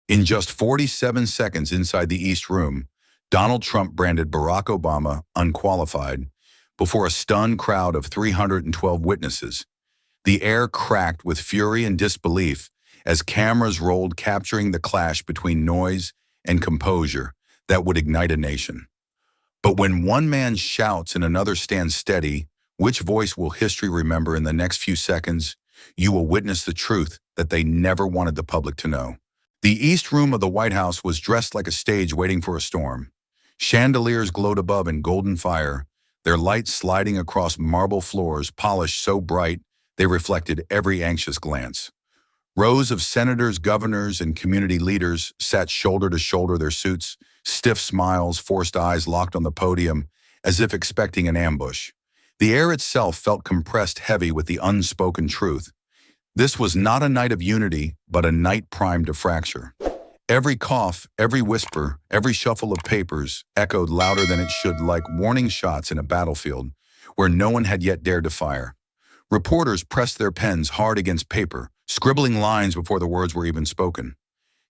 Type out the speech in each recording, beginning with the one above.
In just 47 seconds inside the East Room, Donald Trump branded Barack Obama unqualified before a stunned crowd of 312 witnesses. The air cracked with fury and disbelief as cameras rolled, capturing the clash between noise and composure that would ignite a nation. But when one man shouts and another stands steady, which voice will history remember in the next few seconds? You will witness the truth that they never wanted the public to know. The East Room of the White House was dressed like a stage waiting for a storm. Chandeliers glowed above in golden fire, their lights sliding across marble floors polished so bright they reflected every anxious glance. Rows of senators, governors, and community leaders sat shoulder to shoulder, their suits, stiff smiles, forced eyes locked on the podium, as if expecting an ambush. The air itself felt compressed, heavy with the unspoken truth. This was not a night of unity, but a night primed to fracture. Every cough, every whisper, every shuffle of papers echoed louder than it should, like warning shots in a battlefield where no one had yet dared to fire. Reporters pressed their pens hard against paper, scribbling lines before the words were even spoken.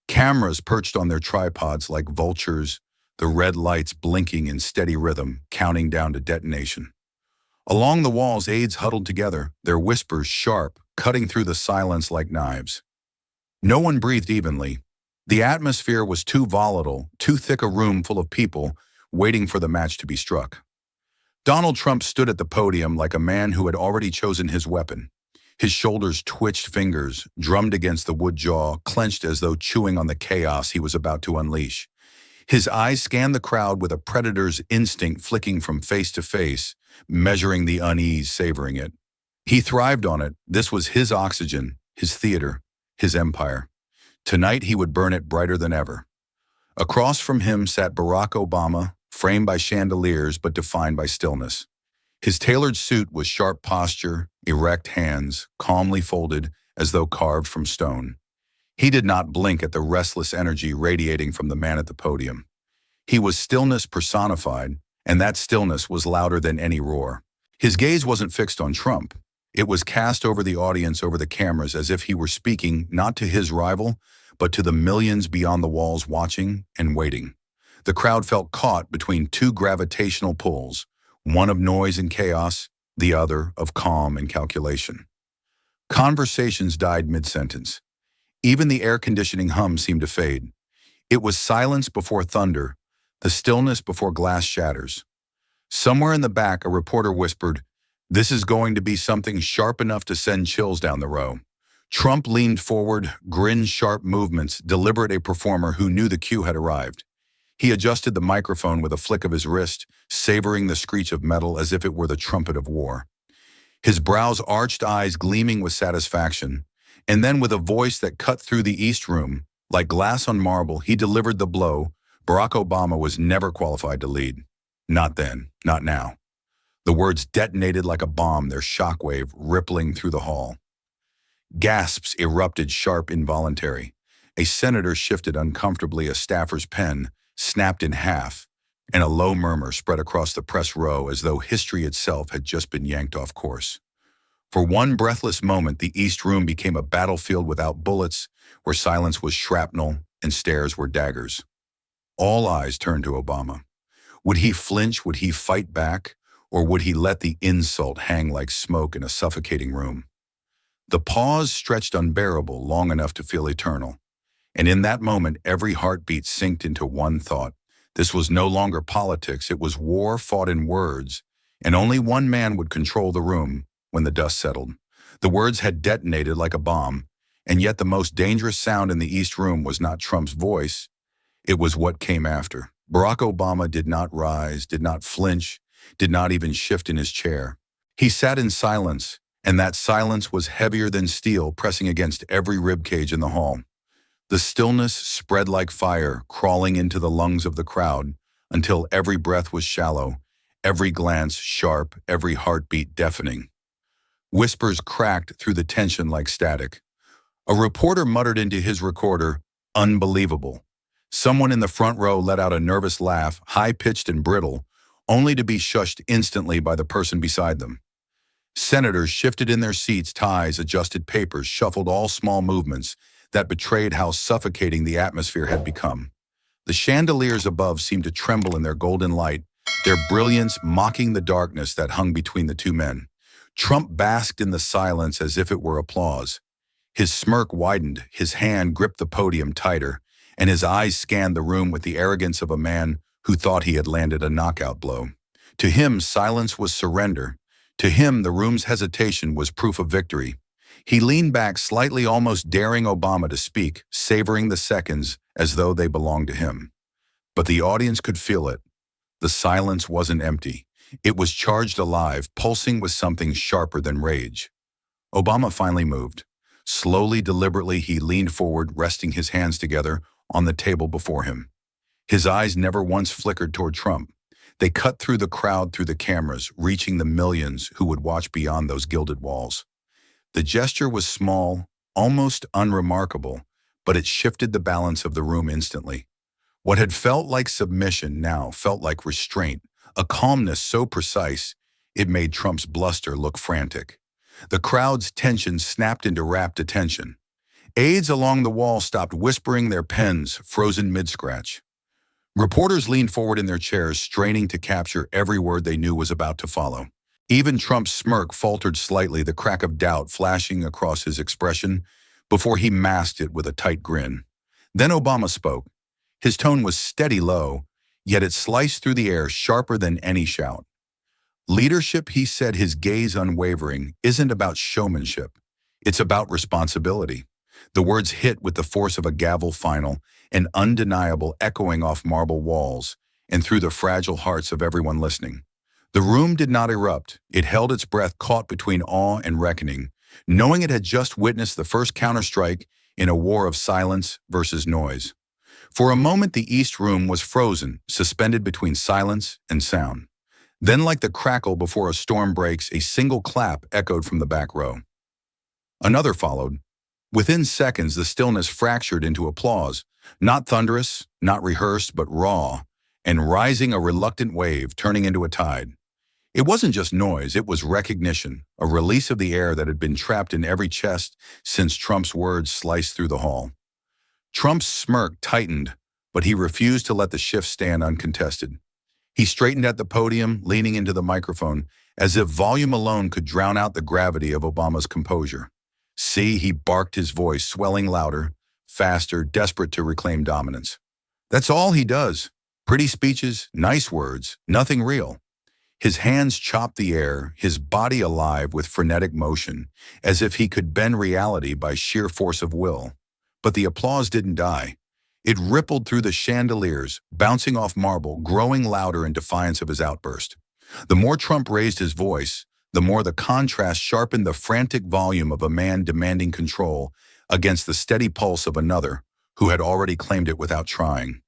Cameras perched on their tripods like vultures, the red lights blinking in steady rhythm, counting down to detonation. Along the walls, aides huddled together, their whispers sharp, cutting through the silence like knives. No one breathed evenly. The atmosphere was too volatile, too thick a room full of people waiting for the match to be struck. Donald Trump stood at the podium like a man who had already chosen his weapon. His shoulders twitched, fingers drummed against the wood jaw, clenched as though chewing on the chaos he was about to unleash. His eyes scanned the crowd with a predator's instinct, flicking from face to face, measuring the unease, savoring it. He thrived on it. This was his oxygen, his theater, his empire. Tonight he would burn it brighter than ever. Across from him sat Barack Obama, framed by chandeliers but defined by stillness. His tailored suit was sharp posture, erect hands, calmly folded as though carved from stone. He did not blink at the restless energy radiating from the man at the podium. He was stillness personified, and that stillness was louder than any roar. His gaze wasn't fixed on Trump. It was cast over the audience, over the cameras, as if he were speaking not to his rival, but to the millions beyond the walls watching and waiting. The crowd felt caught between two gravitational pulls, one of noise and chaos, the other of calm and calculation. Conversations died mid-sentence. Even the air conditioning hum seemed to fade. It was silence before thunder, the stillness before glass shatters. Somewhere in the back, a reporter whispered, "This is going to be something sharp enough to send chills down the row." Trump leaned forward, grinned, sharp movements, deliberate, a performer who knew the cue had arrived. He adjusted the microphone with a flick of his wrist, savoring the screech of metal as if it were the trumpet of war. His brows arched, eyes gleaming with satisfaction. And then, with a voice that cut through the East Room, like glass on marble, he delivered the blow. Barack Obama was never qualified to lead. Not then, not now. The words detonated like a bomb, their shockwave rippling through the hall. Gasps erupted, sharp, involuntary. A senator shifted uncomfortably, a staffer's pen snapped in half, and a low murmur spread across the press row as though history itself had just been yanked off course. For one breathless moment, the East Room became a battlefield without bullets, where silence was shrapnel and stares were daggers. All eyes turned to Obama. Would he flinch? Would he fight back? Or would he let the insult hang like smoke in a suffocating room? The pause stretched unbearable, long enough to feel eternal. And in that moment, every heartbeat synced into one thought. This was no longer politics, it was war fought in words, and only one man would control the room when the dust settled. The words had detonated like a bomb, and yet the most dangerous sound in the East Room was not Trump's voice. It was what came after. Barack Obama did not rise, did not flinch, did not even shift in his chair. He sat in silence, and that silence was heavier than steel, pressing against every ribcage in the hall. The stillness spread like fire, crawling into the lungs of the crowd, until every breath was shallow, every glance sharp, every heartbeat deafening. Whispers cracked through the tension like static. A reporter muttered into his recorder, "Unbelievable." Someone in the front row let out a nervous laugh, high-pitched and brittle, only to be shushed instantly by the person beside them. Senators shifted in their seats, ties, adjusted papers, shuffled, all small movements that betrayed how suffocating the atmosphere had become. The chandeliers above seemed to tremble in their golden light, their brilliance mocking the darkness that hung between the two men. Trump basked in the silence as if it were applause. His smirk widened, his hand gripped the podium tighter, and his eyes scanned the room with the arrogance of a man who thought he had landed a knockout blow. To him, silence was surrender. To him, the room's hesitation was proof of victory. He leaned back slightly, almost daring Obama to speak, savoring the seconds as though they belonged to him. But the audience could feel it. The silence wasn't empty. It was charged alive, pulsing with something sharper than rage. Obama finally moved. Slowly, deliberately, he leaned forward, resting his hands together on the table before him. His eyes never once flickered toward Trump. They cut through the crowd, through the cameras, reaching the millions who would watch beyond those gilded walls. The gesture was small, almost unremarkable, but it shifted the balance of the room instantly. What had felt like submission now felt like restraint, a calmness so precise it made Trump's bluster look frantic. The crowd's tension snapped into rapt attention. Aides along the wall stopped whispering, their pens frozen mid-scratch. Reporters leaned forward in their chairs, straining to capture every word they knew was about to follow. Even Trump's smirk faltered slightly, the crack of doubt flashing across his expression before he masked it with a tight grin. Then Obama spoke. His tone was steady low, yet it sliced through the air sharper than any shout. Leadership, he said, his gaze unwavering, isn't about showmanship. It's about responsibility. The words hit with the force of a gavel final, an undeniable echoing off marble walls and through the fragile hearts of everyone listening. The room did not erupt. It held its breath, caught between awe and reckoning, knowing it had just witnessed the first counterstrike in a war of silence versus noise. For a moment, the East Room was frozen, suspended between silence and sound. Then, like the crackle before a storm breaks, a single clap echoed from the back row. Another followed. Within seconds, the stillness fractured into applause, not thunderous, not rehearsed, but raw, and rising, a reluctant wave, turning into a tide. It wasn't just noise, it was recognition, a release of the air that had been trapped in every chest since Trump's words sliced through the hall. Trump's smirk tightened, but he refused to let the shift stand uncontested. He straightened at the podium, leaning into the microphone, as if volume alone could drown out the gravity of Obama's composure. See, he barked, his voice swelling louder, faster, desperate to reclaim dominance. That's all he does. Pretty speeches, nice words, nothing real. His hands chopped the air, his body alive with frenetic motion, as if he could bend reality by sheer force of will. But the applause didn't die. It rippled through the chandeliers, bouncing off marble, growing louder in defiance of his outburst. The more Trump raised his voice, the more the contrast sharpened the frantic volume of a man demanding control against the steady pulse of another who had already claimed it without trying.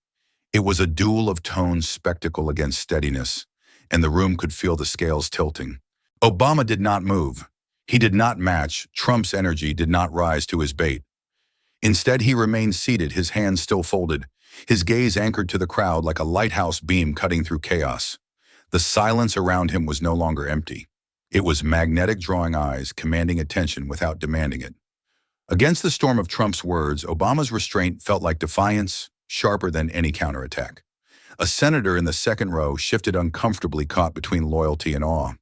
It was a duel of tones, spectacle against steadiness, and the room could feel the scales tilting. Obama did not move. He did not match. Trump's energy did not rise to his bait. Instead, he remained seated, his hands still folded, his gaze anchored to the crowd like a lighthouse beam cutting through chaos. The silence around him was no longer empty. It was magnetic, drawing eyes, commanding attention without demanding it. Against the storm of Trump's words, Obama's restraint felt like defiance, sharper than any counterattack. A senator in the second row shifted uncomfortably, caught between loyalty and awe.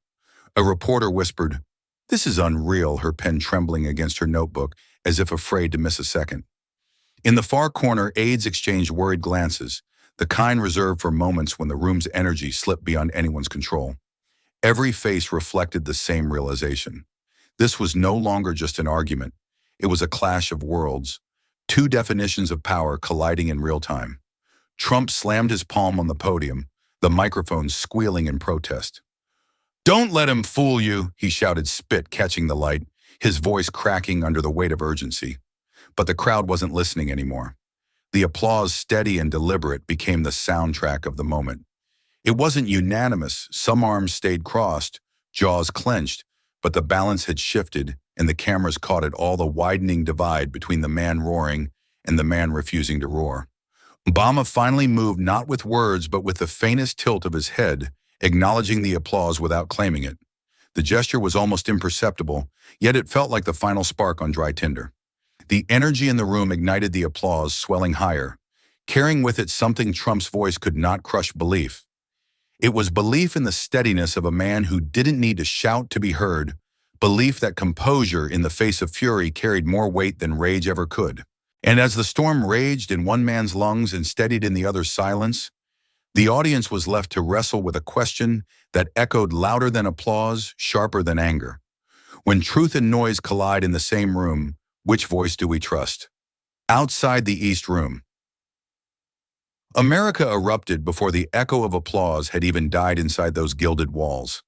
A reporter whispered, "This is unreal," her pen trembling against her notebook as if afraid to miss a second. In the far corner, aides exchanged worried glances, the kind reserved for moments when the room's energy slipped beyond anyone's control. Every face reflected the same realization. This was no longer just an argument. It was a clash of worlds, two definitions of power colliding in real time. Trump slammed his palm on the podium, the microphone squealing in protest. "Don't let him fool you," he shouted, spit catching the light, his voice cracking under the weight of urgency. But the crowd wasn't listening anymore. The applause, steady and deliberate, became the soundtrack of the moment. It wasn't unanimous. Some arms stayed crossed, jaws clenched, but the balance had shifted, and the cameras caught it all, the widening divide between the man roaring and the man refusing to roar. Obama finally moved, not with words, but with the faintest tilt of his head, acknowledging the applause without claiming it. The gesture was almost imperceptible, yet it felt like the final spark on dry tinder. The energy in the room ignited the applause, swelling higher, carrying with it something Trump's voice could not crush: belief. It was belief in the steadiness of a man who didn't need to shout to be heard, belief that composure in the face of fury carried more weight than rage ever could. And as the storm raged in one man's lungs and steadied in the other's silence, the audience was left to wrestle with a question that echoed louder than applause, sharper than anger. When truth and noise collide in the same room, which voice do we trust? Outside the East Room, America erupted before the echo of applause had even died inside those gilded walls.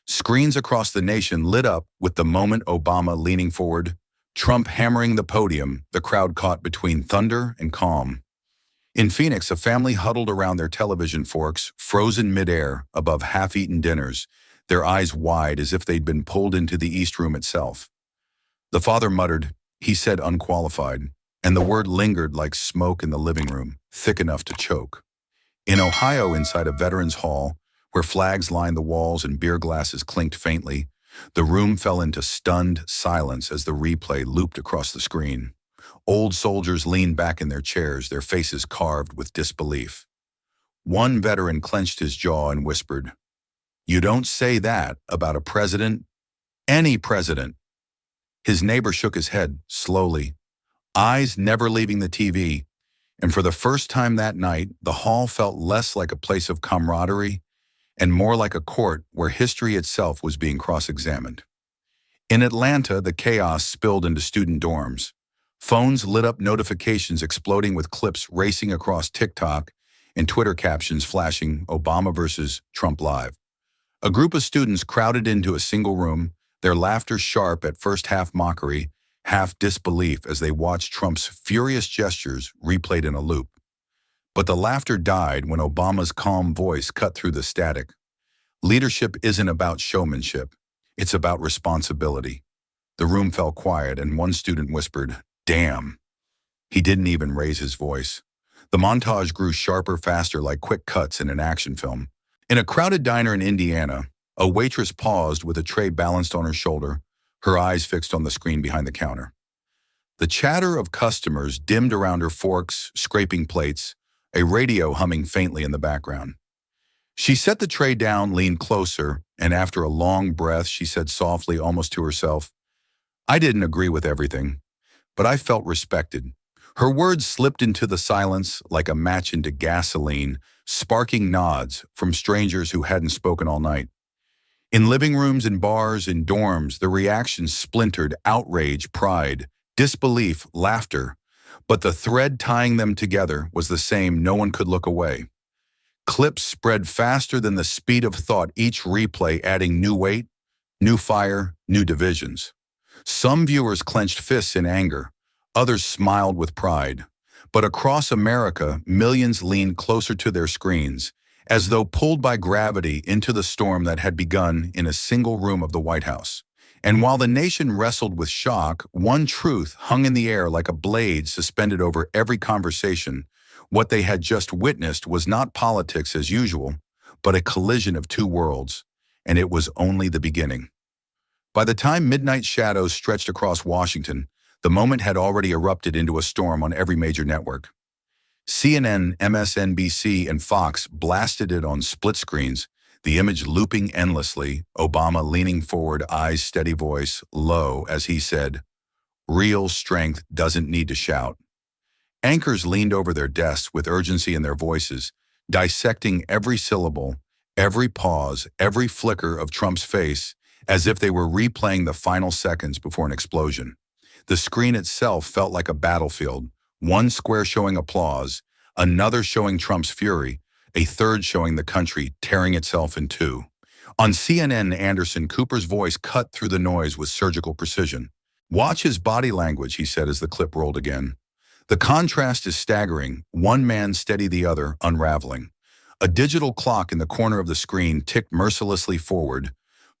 Screens across the nation lit up with the moment: Obama leaning forward, Trump hammering the podium, the crowd caught between thunder and calm. In Phoenix, a family huddled around their television forks, frozen midair above half-eaten dinners, their eyes wide as if they'd been pulled into the East Room itself. The father muttered, he said unqualified, and the word lingered like smoke in the living room, thick enough to choke. In Ohio, inside a veterans hall, where flags lined the walls and beer glasses clinked faintly, the room fell into stunned silence as the replay looped across the screen. Old soldiers leaned back in their chairs, their faces carved with disbelief. One veteran clenched his jaw and whispered, "You don't say that about a president, any president." His neighbor shook his head, slowly, eyes never leaving the TV, and for the first time that night, the hall felt less like a place of camaraderie and more like a court where history itself was being cross-examined. In Atlanta, the chaos spilled into student dorms. Phones lit up, notifications exploding with clips racing across TikTok and Twitter captions flashing Obama versus Trump live. A group of students crowded into a single room, their laughter sharp at first, half mockery, half disbelief as they watched Trump's furious gestures replayed in a loop. But the laughter died when Obama's calm voice cut through the static. Leadership isn't about showmanship. It's about responsibility. The room fell quiet and one student whispered, "Damn." He didn't even raise his voice. The montage grew sharper, faster, like quick cuts in an action film. In a crowded diner in Indiana, a waitress paused with a tray balanced on her shoulder, her eyes fixed on the screen behind the counter. The chatter of customers dimmed around her forks, scraping plates, a radio humming faintly in the background. She set the tray down, leaned closer, and after a long breath, she said softly, almost to herself, "I didn't agree with everything, but I felt respected." Her words slipped into the silence like a match into gasoline, sparking nods from strangers who hadn't spoken all night. In living rooms, in bars, in dorms, the reactions splintered: outrage, pride, disbelief, laughter. But the thread tying them together was the same: no one could look away. Clips spread faster than the speed of thought, each replay adding new weight, new fire, new divisions. Some viewers clenched fists in anger, others smiled with pride. But across America, millions leaned closer to their screens, as though pulled by gravity into the storm that had begun in a single room of the White House. And while the nation wrestled with shock, one truth hung in the air like a blade suspended over every conversation. What they had just witnessed was not politics as usual, but a collision of two worlds, and it was only the beginning. By the time midnight shadows stretched across Washington, the moment had already erupted into a storm on every major network. CNN, MSNBC, and Fox blasted it on split screens, the image looping endlessly, Obama leaning forward, eyes steady, voice low as he said, "Real strength doesn't need to shout." Anchors leaned over their desks with urgency in their voices, dissecting every syllable, every pause, every flicker of Trump's face, as if they were replaying the final seconds before an explosion. The screen itself felt like a battlefield, one square showing applause, another showing Trump's fury, a third showing the country tearing itself in two. On CNN, Anderson Cooper's voice cut through the noise with surgical precision. "Watch his body language," he said as the clip rolled again. The contrast is staggering, one man steady, the other unraveling. A digital clock in the corner of the screen ticked mercilessly forward,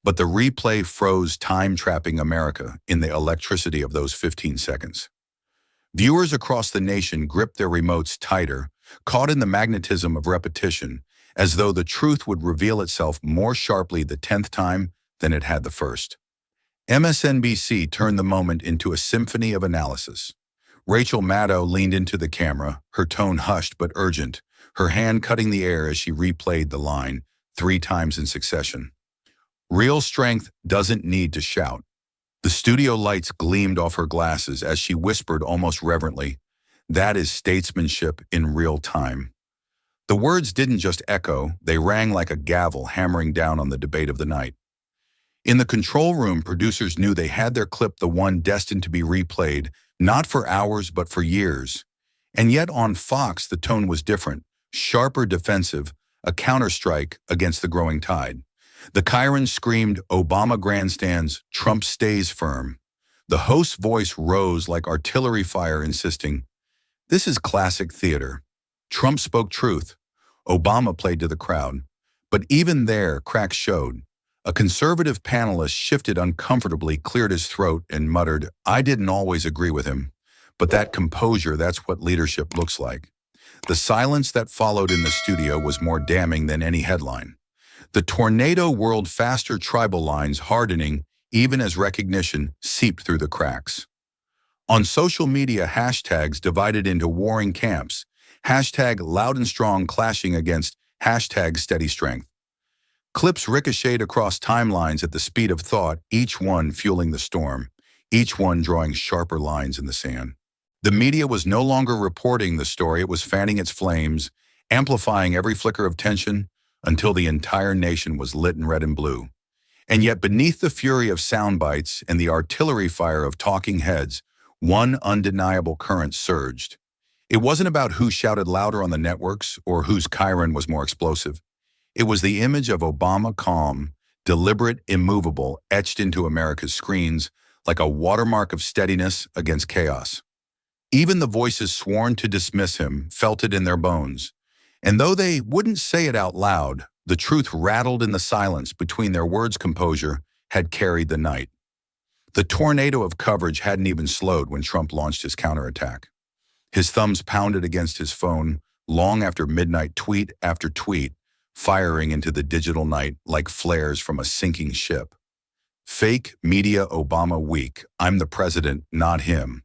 but the replay froze, time trapping America in the electricity of those 15 seconds. Viewers across the nation gripped their remotes tighter, caught in the magnetism of repetition, as though the truth would reveal itself more sharply the 10th time than it had the first. MSNBC turned the moment into a symphony of analysis. Rachel Maddow leaned into the camera, her tone hushed but urgent, her hand cutting the air as she replayed the line 3 times in succession. Real strength doesn't need to shout. The studio lights gleamed off her glasses as she whispered almost reverently, "That is statesmanship in real time." The words didn't just echo, they rang like a gavel hammering down on the debate of the night. In the control room, producers knew they had their clip, the one destined to be replayed, not for hours but for years. And yet on Fox, the tone was different, sharper, defensive, a counterstrike against the growing tide. The Chiron screamed, "Obama grandstands, Trump stays firm." The host's voice rose like artillery fire, insisting, "This is classic theater." Trump spoke truth. Obama played to the crowd. But even there, cracks showed. A conservative panelist shifted uncomfortably, cleared his throat, and muttered, "I didn't always agree with him. But that composure, that's what leadership looks like." The silence that followed in the studio was more damning than any headline. The tornado whirled faster, tribal lines hardening even as recognition seeped through the cracks. On social media, hashtags divided into warring camps. Hashtag loud and strong clashing against hashtag steady strength. Clips ricocheted across timelines at the speed of thought, each one fueling the storm, each one drawing sharper lines in the sand. The media was no longer reporting the story, it was fanning its flames, amplifying every flicker of tension until the entire nation was lit in red and blue. And yet beneath the fury of sound bites and the artillery fire of talking heads, one undeniable current surged. It wasn't about who shouted louder on the networks or whose Chiron was more explosive. It was the image of Obama, calm, deliberate, immovable, etched into America's screens like a watermark of steadiness against chaos. Even the voices sworn to dismiss him felt it in their bones. And though they wouldn't say it out loud, the truth rattled in the silence between their words. Composure had carried the night. The tornado of coverage hadn't even slowed when Trump launched his counterattack. His thumbs pounded against his phone long after midnight, tweet after tweet, firing into the digital night like flares from a sinking ship. "Fake media Obama weak. I'm the president, not him."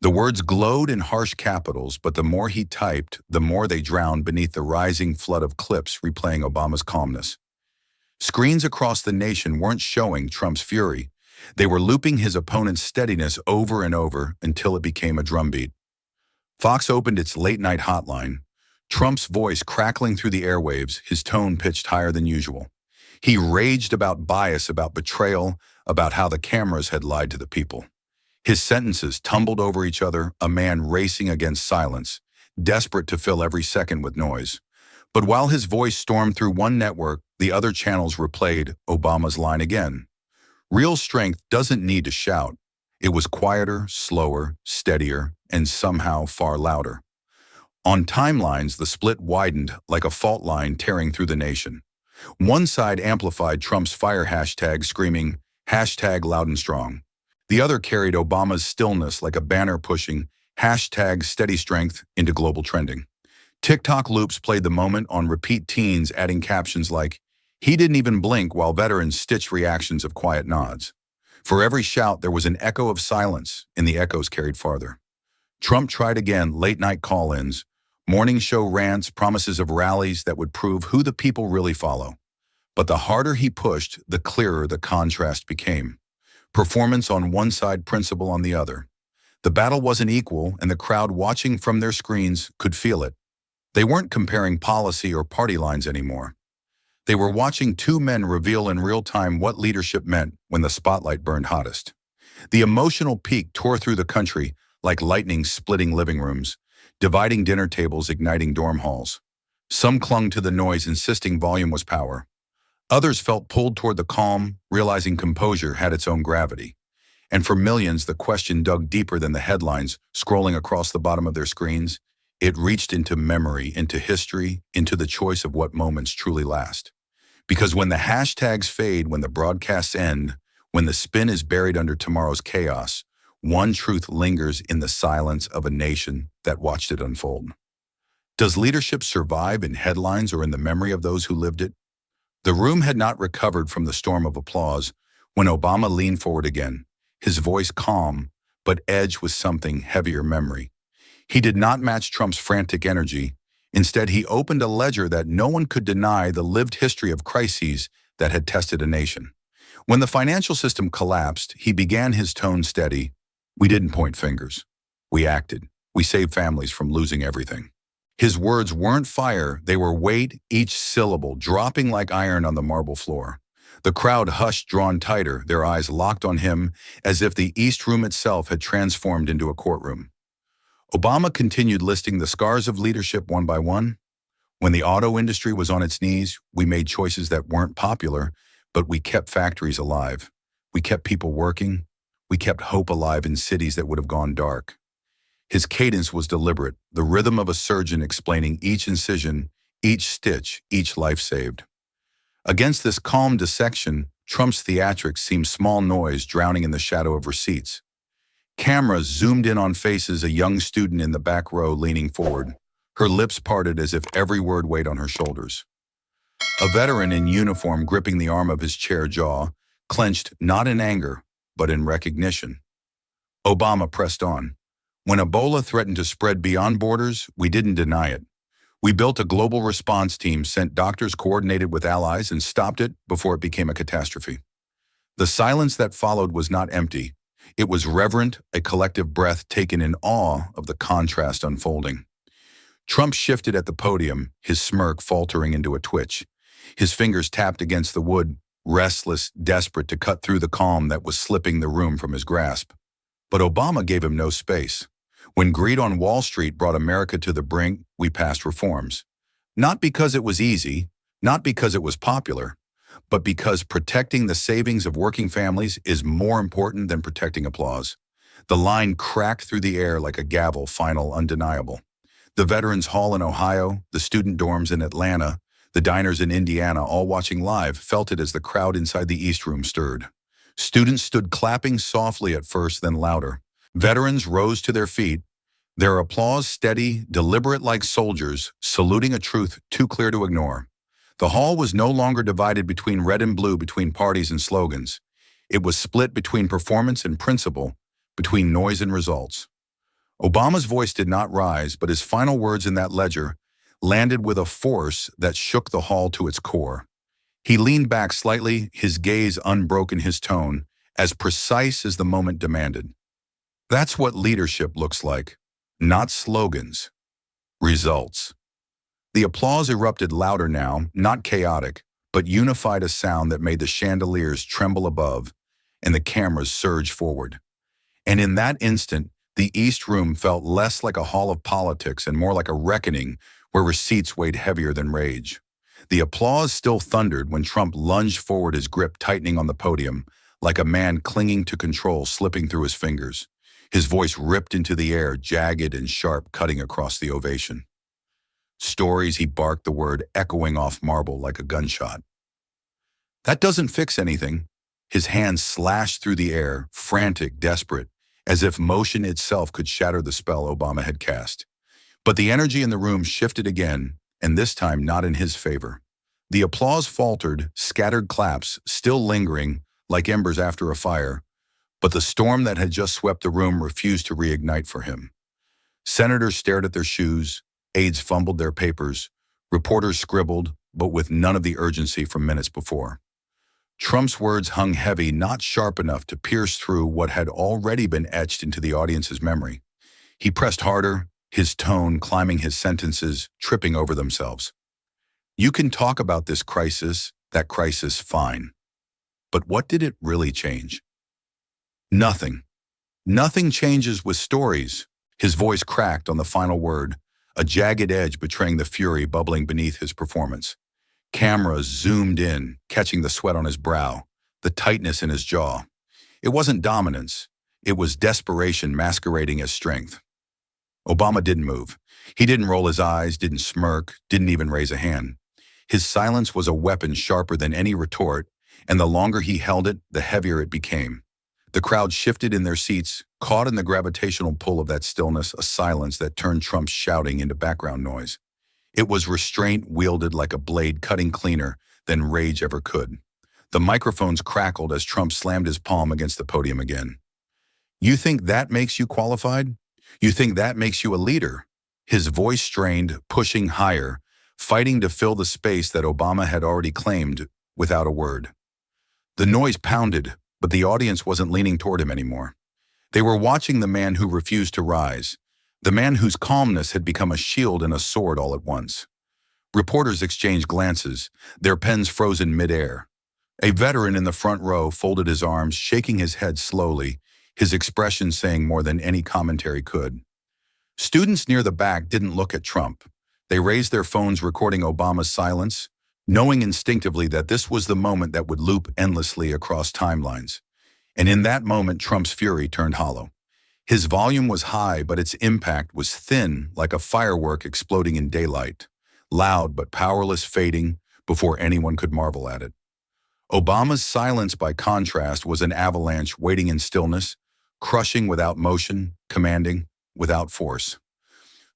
The words glowed in harsh capitals, but the more he typed, the more they drowned beneath the rising flood of clips replaying Obama's calmness. Screens across the nation weren't showing Trump's fury. They were looping his opponent's steadiness over and over until it became a drumbeat. Fox opened its late-night hotline, Trump's voice crackling through the airwaves, his tone pitched higher than usual. He raged about bias, about betrayal, about how the cameras had lied to the people. His sentences tumbled over each other, a man racing against silence, desperate to fill every second with noise. But while his voice stormed through one network, the other channels replayed Obama's line again. Real strength doesn't need to shout. It was quieter, slower, steadier, and somehow far louder. On timelines, the split widened like a fault line tearing through the nation. One side amplified Trump's fire hashtag, screaming, hashtag loud and strong. The other carried Obama's stillness like a banner pushing hashtag steady strength into global trending. TikTok loops played the moment on repeat, teens adding captions like, "He didn't even blink," while veterans stitched reactions of quiet nods. For every shout, there was an echo of silence, and the echoes carried farther. Trump tried again, late-night call-ins, morning show rants, promises of rallies that would prove who the people really follow. But the harder he pushed, the clearer the contrast became. Performance on one side, principle on the other. The battle wasn't equal, and the crowd watching from their screens could feel it. They weren't comparing policy or party lines anymore. They were watching two men reveal in real time what leadership meant when the spotlight burned hottest. The emotional peak tore through the country like lightning, splitting living rooms, dividing dinner tables, igniting dorm halls. Some clung to the noise, insisting volume was power. Others felt pulled toward the calm, realizing composure had its own gravity. And for millions, the question dug deeper than the headlines scrolling across the bottom of their screens. It reached into memory, into history, into the choice of what moments truly last. Because when the hashtags fade, when the broadcasts end, when the spin is buried under tomorrow's chaos, one truth lingers in the silence of a nation that watched it unfold. Does leadership survive in headlines or in the memory of those who lived it? The room had not recovered from the storm of applause When Obama leaned forward again, his voice calm, but edged with something heavier memory. He did not match Trump's frantic energy. Instead, he opened a ledger that no one could deny the lived history of crises that had tested a nation. When the financial system collapsed, he began his tone steady. We didn't point fingers. We acted. We saved families from losing everything. His words weren't fire, they were weight, each syllable dropping like iron on the marble floor. The crowd hushed, drawn tighter, their eyes locked on him as if the East Room itself had transformed into a courtroom. Obama continued listing the scars of leadership one by one. When the auto industry was on its knees, we made choices that weren't popular, but we kept factories alive. We kept people working. We kept hope alive in cities that would have gone dark. His cadence was deliberate, the rhythm of a surgeon explaining each incision, each stitch, each life saved. Against this calm dissection, Trump's theatrics seemed small noise drowning in the shadow of receipts. Cameras zoomed in on faces, a young student in the back row leaning forward, her lips parted as if every word weighed on her shoulders. A veteran in uniform gripping the arm of his chair, jaw clenched not in anger, but in recognition. Obama pressed on. When Ebola threatened to spread beyond borders, we didn't deny it. We built a global response team, sent doctors coordinated with allies, and stopped it before it became a catastrophe. The silence that followed was not empty. It was reverent, a collective breath taken in awe of the contrast unfolding. Trump shifted at the podium, his smirk faltering into a twitch. His fingers tapped against the wood, restless, desperate to cut through the calm that was slipping the room from his grasp. But Obama gave him no space. When greed on Wall Street brought America to the brink, we passed reforms. Not because it was easy, not because it was popular, but because protecting the savings of working families is more important than protecting applause. The line cracked through the air like a gavel, final, undeniable. The Veterans Hall in Ohio, the student dorms in Atlanta, the diners in Indiana, all watching live, felt it as the crowd inside the East Room stirred. Students stood clapping softly at first, then louder. Veterans rose to their feet, their applause steady, deliberate like soldiers, saluting a truth too clear to ignore. The hall was no longer divided between red and blue, between parties and slogans. It was split between performance and principle, between noise and results. Obama's voice did not rise, but his final words in that ledger landed with a force that shook the hall to its core. He leaned back slightly, his gaze unbroken, his tone as precise as the moment demanded. That's what leadership looks like. Not slogans. Results. The applause erupted louder now, not chaotic, but unified, a sound that made the chandeliers tremble above and the cameras surge forward. And in that instant, the East Room felt less like a hall of politics and more like a reckoning where receipts weighed heavier than rage. The applause still thundered when Trump lunged forward, his grip tightening on the podium, like a man clinging to control slipping through his fingers. His voice ripped into the air, jagged and sharp, cutting across the ovation. Stories, he barked the word, echoing off marble like a gunshot. That doesn't fix anything. His hands slashed through the air, frantic, desperate, as if motion itself could shatter the spell Obama had cast. But the energy in the room shifted again, and this time not in his favor. The applause faltered, scattered claps, still lingering, like embers after a fire, but the storm that had just swept the room refused to reignite for him. Senators stared at their shoes, aides fumbled their papers, reporters scribbled, but with none of the urgency from minutes before. Trump's words hung heavy, not sharp enough to pierce through what had already been etched into the audience's memory. He pressed harder, his tone climbing his sentences, tripping over themselves. You can talk about this crisis, that crisis, fine. But what did it really change? Nothing. Nothing changes with stories. His voice cracked on the final word, a jagged edge betraying the fury bubbling beneath his performance. Cameras zoomed in, catching the sweat on his brow, the tightness in his jaw. It wasn't dominance. It was desperation masquerading as strength. Obama didn't move. He didn't roll his eyes, didn't smirk, didn't even raise a hand. His silence was a weapon sharper than any retort, and the longer he held it, the heavier it became. The crowd shifted in their seats, caught in the gravitational pull of that stillness, a silence that turned Trump's shouting into background noise. It was restraint wielded like a blade, cutting cleaner than rage ever could. The microphones crackled as Trump slammed his palm against the podium again. You think that makes you qualified? You think that makes you a leader? His voice strained, pushing higher, fighting to fill the space that Obama had already claimed without a word. The noise pounded, but the audience wasn't leaning toward him anymore. They were watching the man who refused to rise, the man whose calmness had become a shield and a sword all at once. Reporters exchanged glances, their pens frozen midair. A veteran in the front row folded his arms, shaking his head slowly, his expression saying more than any commentary could. Students near the back didn't look at Trump. They raised their phones recording Obama's silence, knowing instinctively that this was the moment that would loop endlessly across timelines. And in that moment, Trump's fury turned hollow. His volume was high, but its impact was thin, like a firework exploding in daylight, loud but powerless, fading before anyone could marvel at it. Obama's silence, by contrast, was an avalanche waiting in stillness, crushing without motion, commanding without force.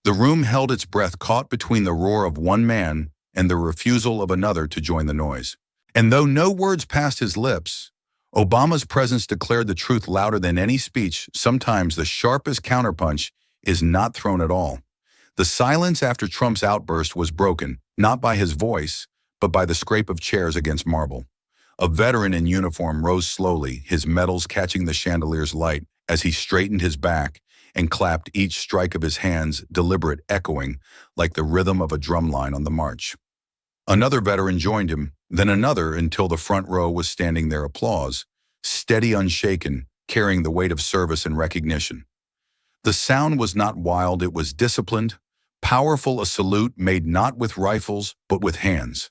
The room held its breath, caught between the roar of one man and the refusal of another to join the noise. And though no words passed his lips, Obama's presence declared the truth louder than any speech. Sometimes the sharpest counterpunch is not thrown at all. The silence after Trump's outburst was broken, not by his voice, but by the scrape of chairs against marble. A veteran in uniform rose slowly, his medals catching the chandelier's light as he straightened his back and clapped, each strike of his hands deliberate, echoing like the rhythm of a drumline on the march. Another veteran joined him, then another, until the front row was standing there, applause, steady, unshaken, carrying the weight of service and recognition. The sound was not wild, it was disciplined, powerful, a salute made not with rifles, but with hands.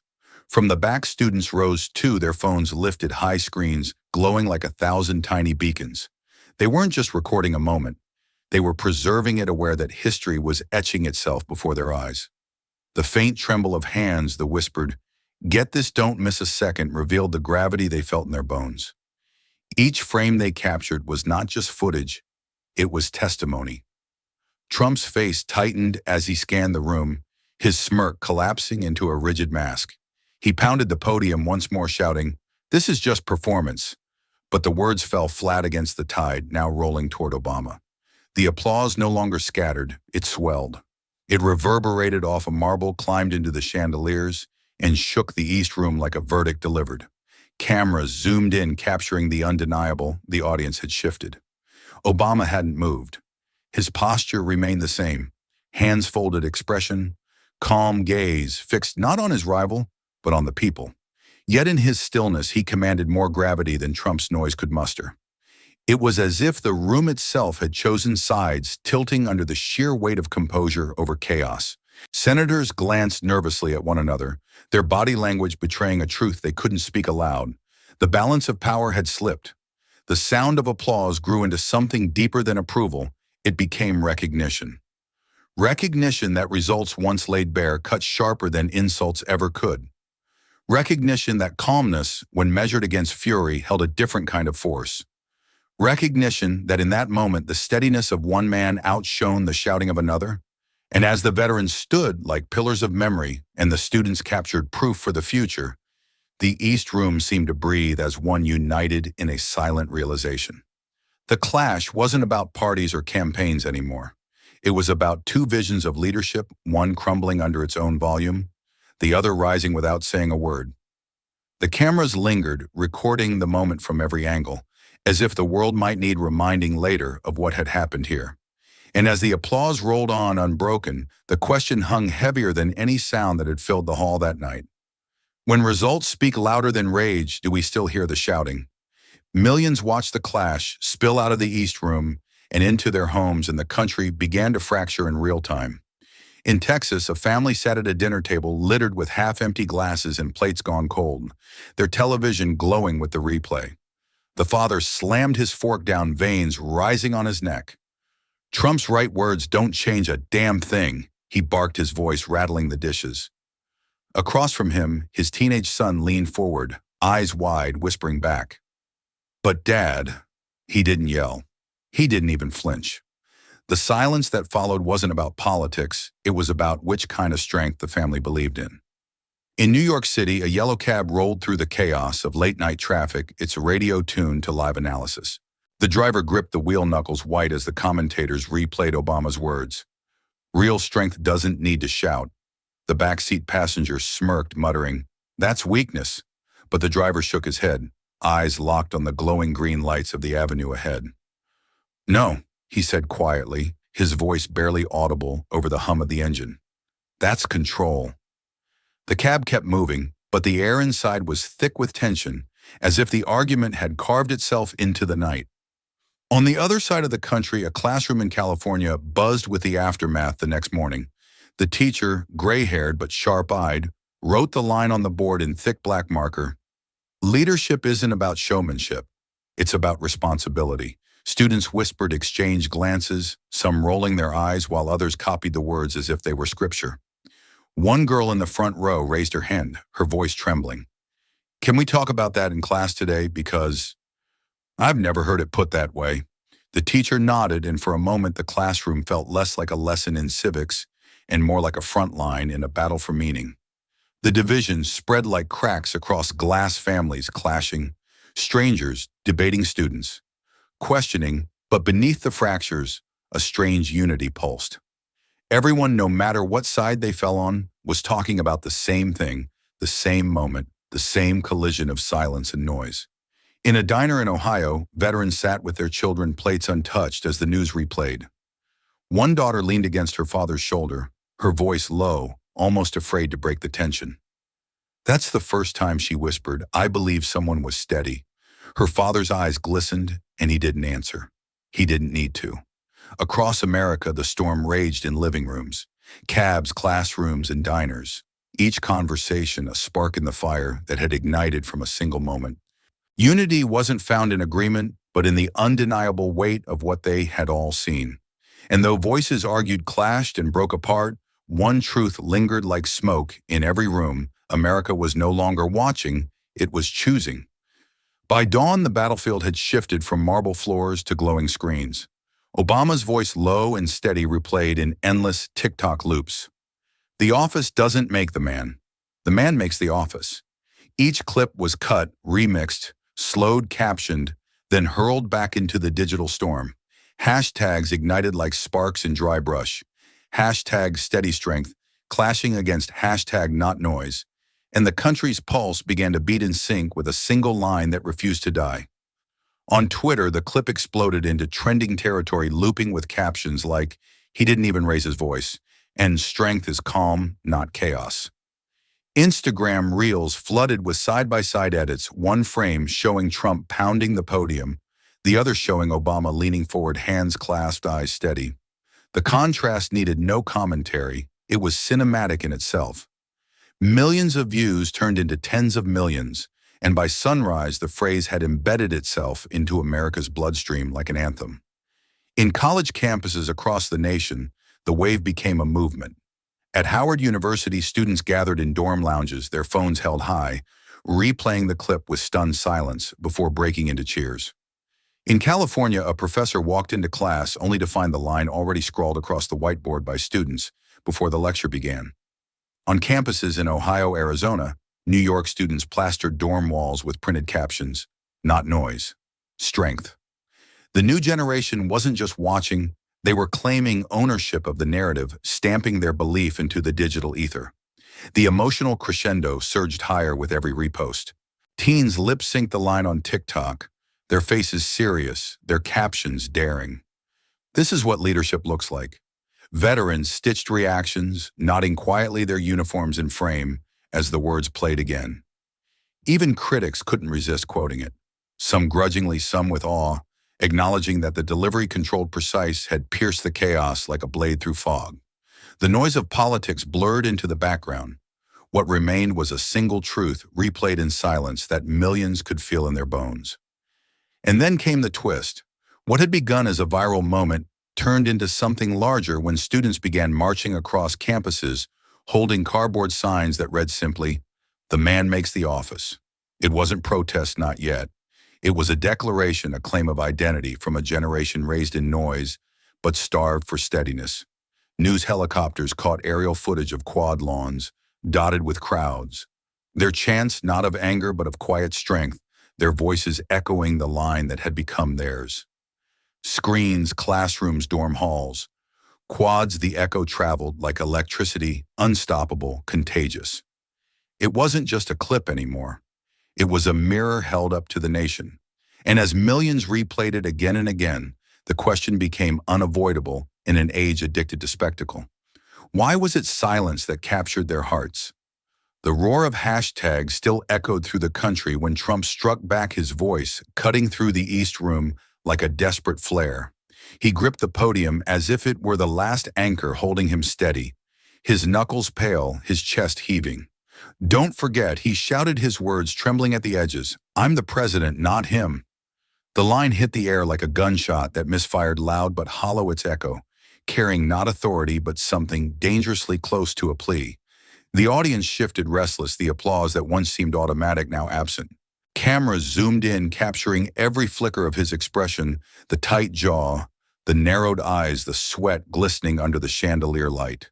From the back, students rose too, their phones lifted, high screens glowing like 1,000 tiny beacons. They weren't just recording a moment. They were preserving it, aware that history was etching itself before their eyes. The faint tremble of hands, the whispered, "Get this, don't miss a second," revealed the gravity they felt in their bones. Each frame they captured was not just footage, it was testimony. Trump's face tightened as he scanned the room, his smirk collapsing into a rigid mask. He pounded the podium once more, shouting, "This is just performance." But the words fell flat against the tide, now rolling toward Obama. The applause no longer scattered, it swelled. It reverberated off a marble, climbed into the chandeliers, and shook the East Room like a verdict delivered. Cameras zoomed in, capturing the undeniable. The audience had shifted. Obama hadn't moved. His posture remained the same, hands folded, expression, calm gaze, fixed not on his rival, but on the people. Yet in his stillness, he commanded more gravity than Trump's noise could muster. It was as if the room itself had chosen sides, tilting under the sheer weight of composure over chaos. Senators glanced nervously at one another, their body language betraying a truth they couldn't speak aloud. The balance of power had slipped. The sound of applause grew into something deeper than approval. It became recognition. Recognition that results once laid bare cut sharper than insults ever could. Recognition that calmness, when measured against fury, held a different kind of force. Recognition that in that moment the steadiness of one man outshone the shouting of another. And as the veterans stood like pillars of memory and the students captured proof for the future, the East Room seemed to breathe as one united in a silent realization. The clash wasn't about parties or campaigns anymore. It was about two visions of leadership, one crumbling under its own volume, the other rising without saying a word. The cameras lingered, recording the moment from every angle, as if the world might need reminding later of what had happened here. And as the applause rolled on unbroken, the question hung heavier than any sound that had filled the hall that night. When results speak louder than rage, do we still hear the shouting? Millions watched the clash spill out of the East Room and into their homes, and the country began to fracture in real time. In Texas, a family sat at a dinner table littered with half-empty glasses and plates gone cold, their television glowing with the replay. The father slammed his fork down, veins rising on his neck. "Trump's right words don't change a damn thing," he barked, his voice rattling the dishes. Across from him, his teenage son leaned forward, eyes wide, whispering back, "But Dad," he didn't yell. He didn't even flinch. The silence that followed wasn't about politics, it was about which kind of strength the family believed in. In New York City, a yellow cab rolled through the chaos of late-night traffic, its radio tuned to live analysis. The driver gripped the wheel knuckles white as the commentators replayed Obama's words. Real strength doesn't need to shout. The backseat passenger smirked, muttering, "That's weakness." But the driver shook his head, eyes locked on the glowing green lights of the avenue ahead. "No," he said quietly, his voice barely audible over the hum of the engine. "That's control." The cab kept moving, but the air inside was thick with tension, as if the argument had carved itself into the night. On the other side of the country, a classroom in California buzzed with the aftermath the next morning. The teacher, gray-haired but sharp-eyed, wrote the line on the board in thick black marker. "Leadership isn't about showmanship. It's about responsibility." Students whispered, exchanged glances, some rolling their eyes while others copied the words as if they were scripture. One girl in the front row raised her hand, her voice trembling. "Can we talk about that in class today? Because I've never heard it put that way." The teacher nodded, and for a moment the classroom felt less like a lesson in civics and more like a front line in a battle for meaning. The divisions spread like cracks across glass, families clashing, strangers debating students, questioning, but beneath the fractures, a strange unity pulsed. Everyone, no matter what side they fell on, was talking about the same thing, the same moment, the same collision of silence and noise. In a diner in Ohio, veterans sat with their children, plates untouched, as the news replayed. One daughter leaned against her father's shoulder, her voice low, almost afraid to break the tension. "That's the first time," she whispered. "I believe someone was steady." Her father's eyes glistened, and he didn't answer. He didn't need to. Across America, the storm raged in living rooms, cabs, classrooms, and diners, each conversation a spark in the fire that had ignited from a single moment. Unity wasn't found in agreement, but in the undeniable weight of what they had all seen. And though voices argued, clashed, and broke apart, one truth lingered like smoke in every room: America was no longer watching, it was choosing. By dawn, the battlefield had shifted from marble floors to glowing screens. Obama's voice, low and steady, replayed in endless TikTok loops. "The office doesn't make the man makes the office." Each clip was cut, remixed, slowed, captioned, then hurled back into the digital storm. Hashtags ignited like sparks in dry brush. Hashtag steady strength, clashing against hashtag not noise. And the country's pulse began to beat in sync with a single line that refused to die. On Twitter, the clip exploded into trending territory, looping with captions like, "He didn't even raise his voice," and "Strength is calm, not chaos." Instagram Reels flooded with side-by-side edits, one frame showing Trump pounding the podium, the other showing Obama leaning forward, hands clasped, eyes steady. The contrast needed no commentary. It was cinematic in itself. Millions of views turned into tens of millions, and by sunrise, the phrase had embedded itself into America's bloodstream like an anthem. In college campuses across the nation, the wave became a movement. At Howard University, students gathered in dorm lounges, their phones held high, replaying the clip with stunned silence before breaking into cheers. In California, a professor walked into class only to find the line already scrawled across the whiteboard by students before the lecture began. On campuses in Ohio, Arizona, New York, students plastered dorm walls with printed captions: "Not noise, strength." The new generation wasn't just watching, they were claiming ownership of the narrative, stamping their belief into the digital ether. The emotional crescendo surged higher with every repost. Teens lip-synced the line on TikTok, their faces serious, their captions daring. This is what leadership looks like. Veterans stitched reactions, nodding quietly, their uniforms in frame, as the words played again. Even critics couldn't resist quoting it, some grudgingly, some with awe, acknowledging that the delivery, controlled, precise, had pierced the chaos like a blade through fog. The noise of politics blurred into the background. What remained was a single truth, replayed in silence, that millions could feel in their bones. And then came the twist. What had begun as a viral moment turned into something larger when students began marching across campuses, holding cardboard signs that read simply, "The man makes the office." It wasn't protest, not yet. It was a declaration, a claim of identity from a generation raised in noise, but starved for steadiness. News helicopters caught aerial footage of quad lawns, dotted with crowds. Their chants not of anger but of quiet strength, their voices echoing the line that had become theirs. Screens, classrooms, dorm halls. Quads the echo traveled like electricity, unstoppable, contagious. It wasn't just a clip anymore. It was a mirror held up to the nation. And as millions replayed it again and again, the question became unavoidable in an age addicted to spectacle. Why was it silence that captured their hearts? The roar of hashtags still echoed through the country when Trump struck back, his voice cutting through the East Room like a desperate flare. He gripped the podium as if it were the last anchor holding him steady, his knuckles pale, his chest heaving. "Don't forget," he shouted, his words trembling at the edges. "I'm the president, not him." The line hit the air like a gunshot that misfired, loud but hollow its echo, carrying not authority but something dangerously close to a plea. The audience shifted, restless, the applause that once seemed automatic now absent. Cameras zoomed in, capturing every flicker of his expression, the tight jaw, the narrowed eyes, the sweat glistening under the chandelier light.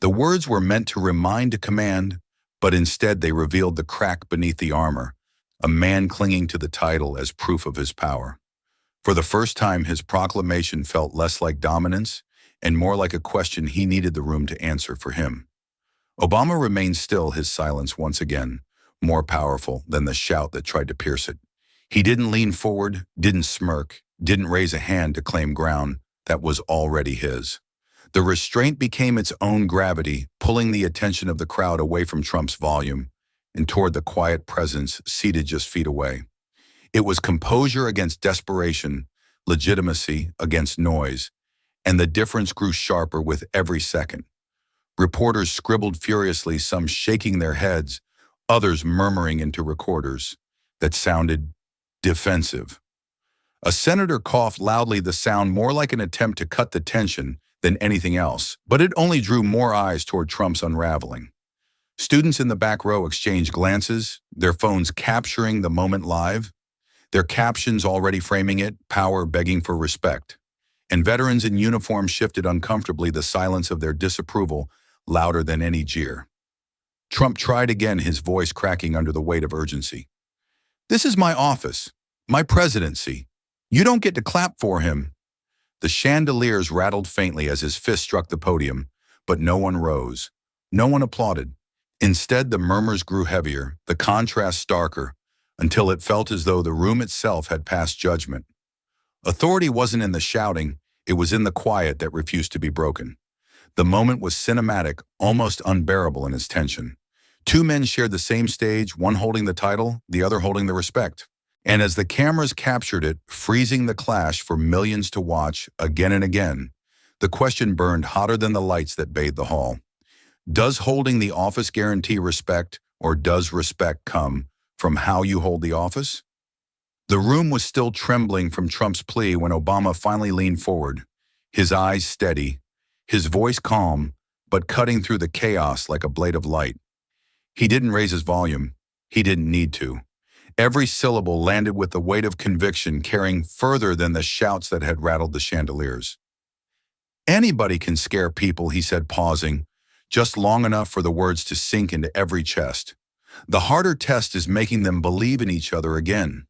The words were meant to remind, to command, but instead they revealed the crack beneath the armor, a man clinging to the title as proof of his power. For the first time, his proclamation felt less like dominance and more like a question he needed the room to answer for him. Obama remained still, his silence once again, more powerful than the shout that tried to pierce it. He didn't lean forward, didn't smirk, didn't raise a hand to claim ground that was already his. The restraint became its own gravity, pulling the attention of the crowd away from Trump's volume and toward the quiet presence seated just feet away. It was composure against desperation, legitimacy against noise, and the difference grew sharper with every second. Reporters scribbled furiously, some shaking their heads, others murmuring into recorders that sounded defensive. A senator coughed loudly, the sound more like an attempt to cut the tension than anything else, but it only drew more eyes toward Trump's unraveling. Students in the back row exchanged glances, their phones capturing the moment live, their captions already framing it, power begging for respect. And veterans in uniform shifted uncomfortably, the silence of their disapproval louder than any jeer. Trump tried again, his voice cracking under the weight of urgency. "This is my office, my presidency. You don't get to clap for him." The chandeliers rattled faintly as his fist struck the podium, but no one rose. No one applauded. Instead, the murmurs grew heavier, the contrast starker, until it felt as though the room itself had passed judgment. Authority wasn't in the shouting, it was in the quiet that refused to be broken. The moment was cinematic, almost unbearable in its tension. Two men shared the same stage, one holding the title, the other holding the respect. And as the cameras captured it, freezing the clash for millions to watch again and again, the question burned hotter than the lights that bathed the hall. Does holding the office guarantee respect, or does respect come from how you hold the office? The room was still trembling from Trump's plea when Obama finally leaned forward, his eyes steady, his voice calm, but cutting through the chaos like a blade of light. He didn't raise his volume. He didn't need to. Every syllable landed with the weight of conviction, carrying further than the shouts that had rattled the chandeliers. "Anybody can scare people," he said, pausing, just long enough for the words to sink into every chest. "The harder test is making them believe in each other again."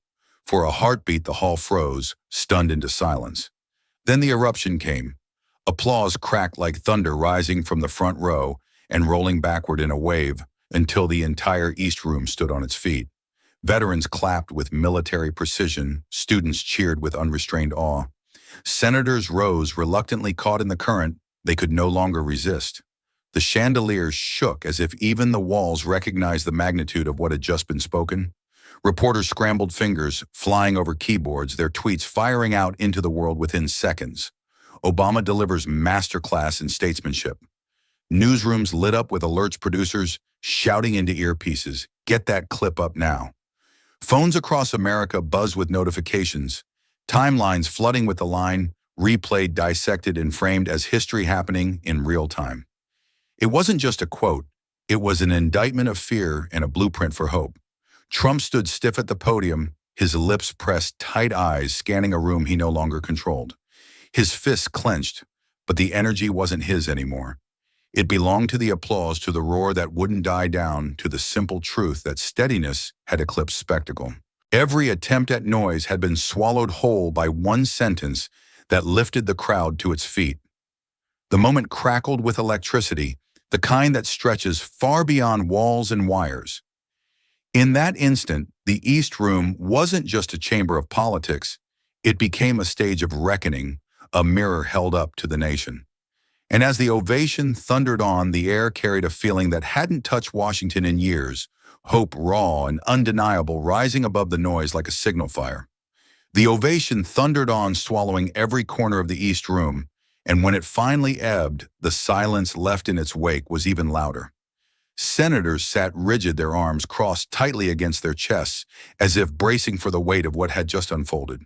For a heartbeat, the hall froze, stunned into silence. Then the eruption came. Applause cracked like thunder, rising from the front row and rolling backward in a wave until the entire East Room stood on its feet. Veterans clapped with military precision, students cheered with unrestrained awe. Senators rose, reluctantly caught in the current they could no longer resist. The chandeliers shook as if even the walls recognized the magnitude of what had just been spoken. Reporters scrambled, fingers flying over keyboards, their tweets firing out into the world within seconds. Obama delivers masterclass in statesmanship. Newsrooms lit up with alerts, producers shouting into earpieces, "Get that clip up now." Phones across America buzzed with notifications, timelines flooding with the line, replayed, dissected, and framed as history happening in real time. It wasn't just a quote, it was an indictment of fear and a blueprint for hope. Trump stood stiff at the podium, his lips pressed, tight eyes scanning a room he no longer controlled. His fists clenched, but the energy wasn't his anymore. It belonged to the applause, to the roar that wouldn't die down, to the simple truth that steadiness had eclipsed spectacle. Every attempt at noise had been swallowed whole by one sentence that lifted the crowd to its feet. The moment crackled with electricity, the kind that stretches far beyond walls and wires. In that instant, the East Room wasn't just a chamber of politics. It became a stage of reckoning, a mirror held up to the nation. And as the ovation thundered on, the air carried a feeling that hadn't touched Washington in years, hope raw and undeniable, rising above the noise like a signal fire. The ovation thundered on, swallowing every corner of the East Room, and when it finally ebbed, the silence left in its wake was even louder. Senators sat rigid, their arms crossed tightly against their chests, as if bracing for the weight of what had just unfolded.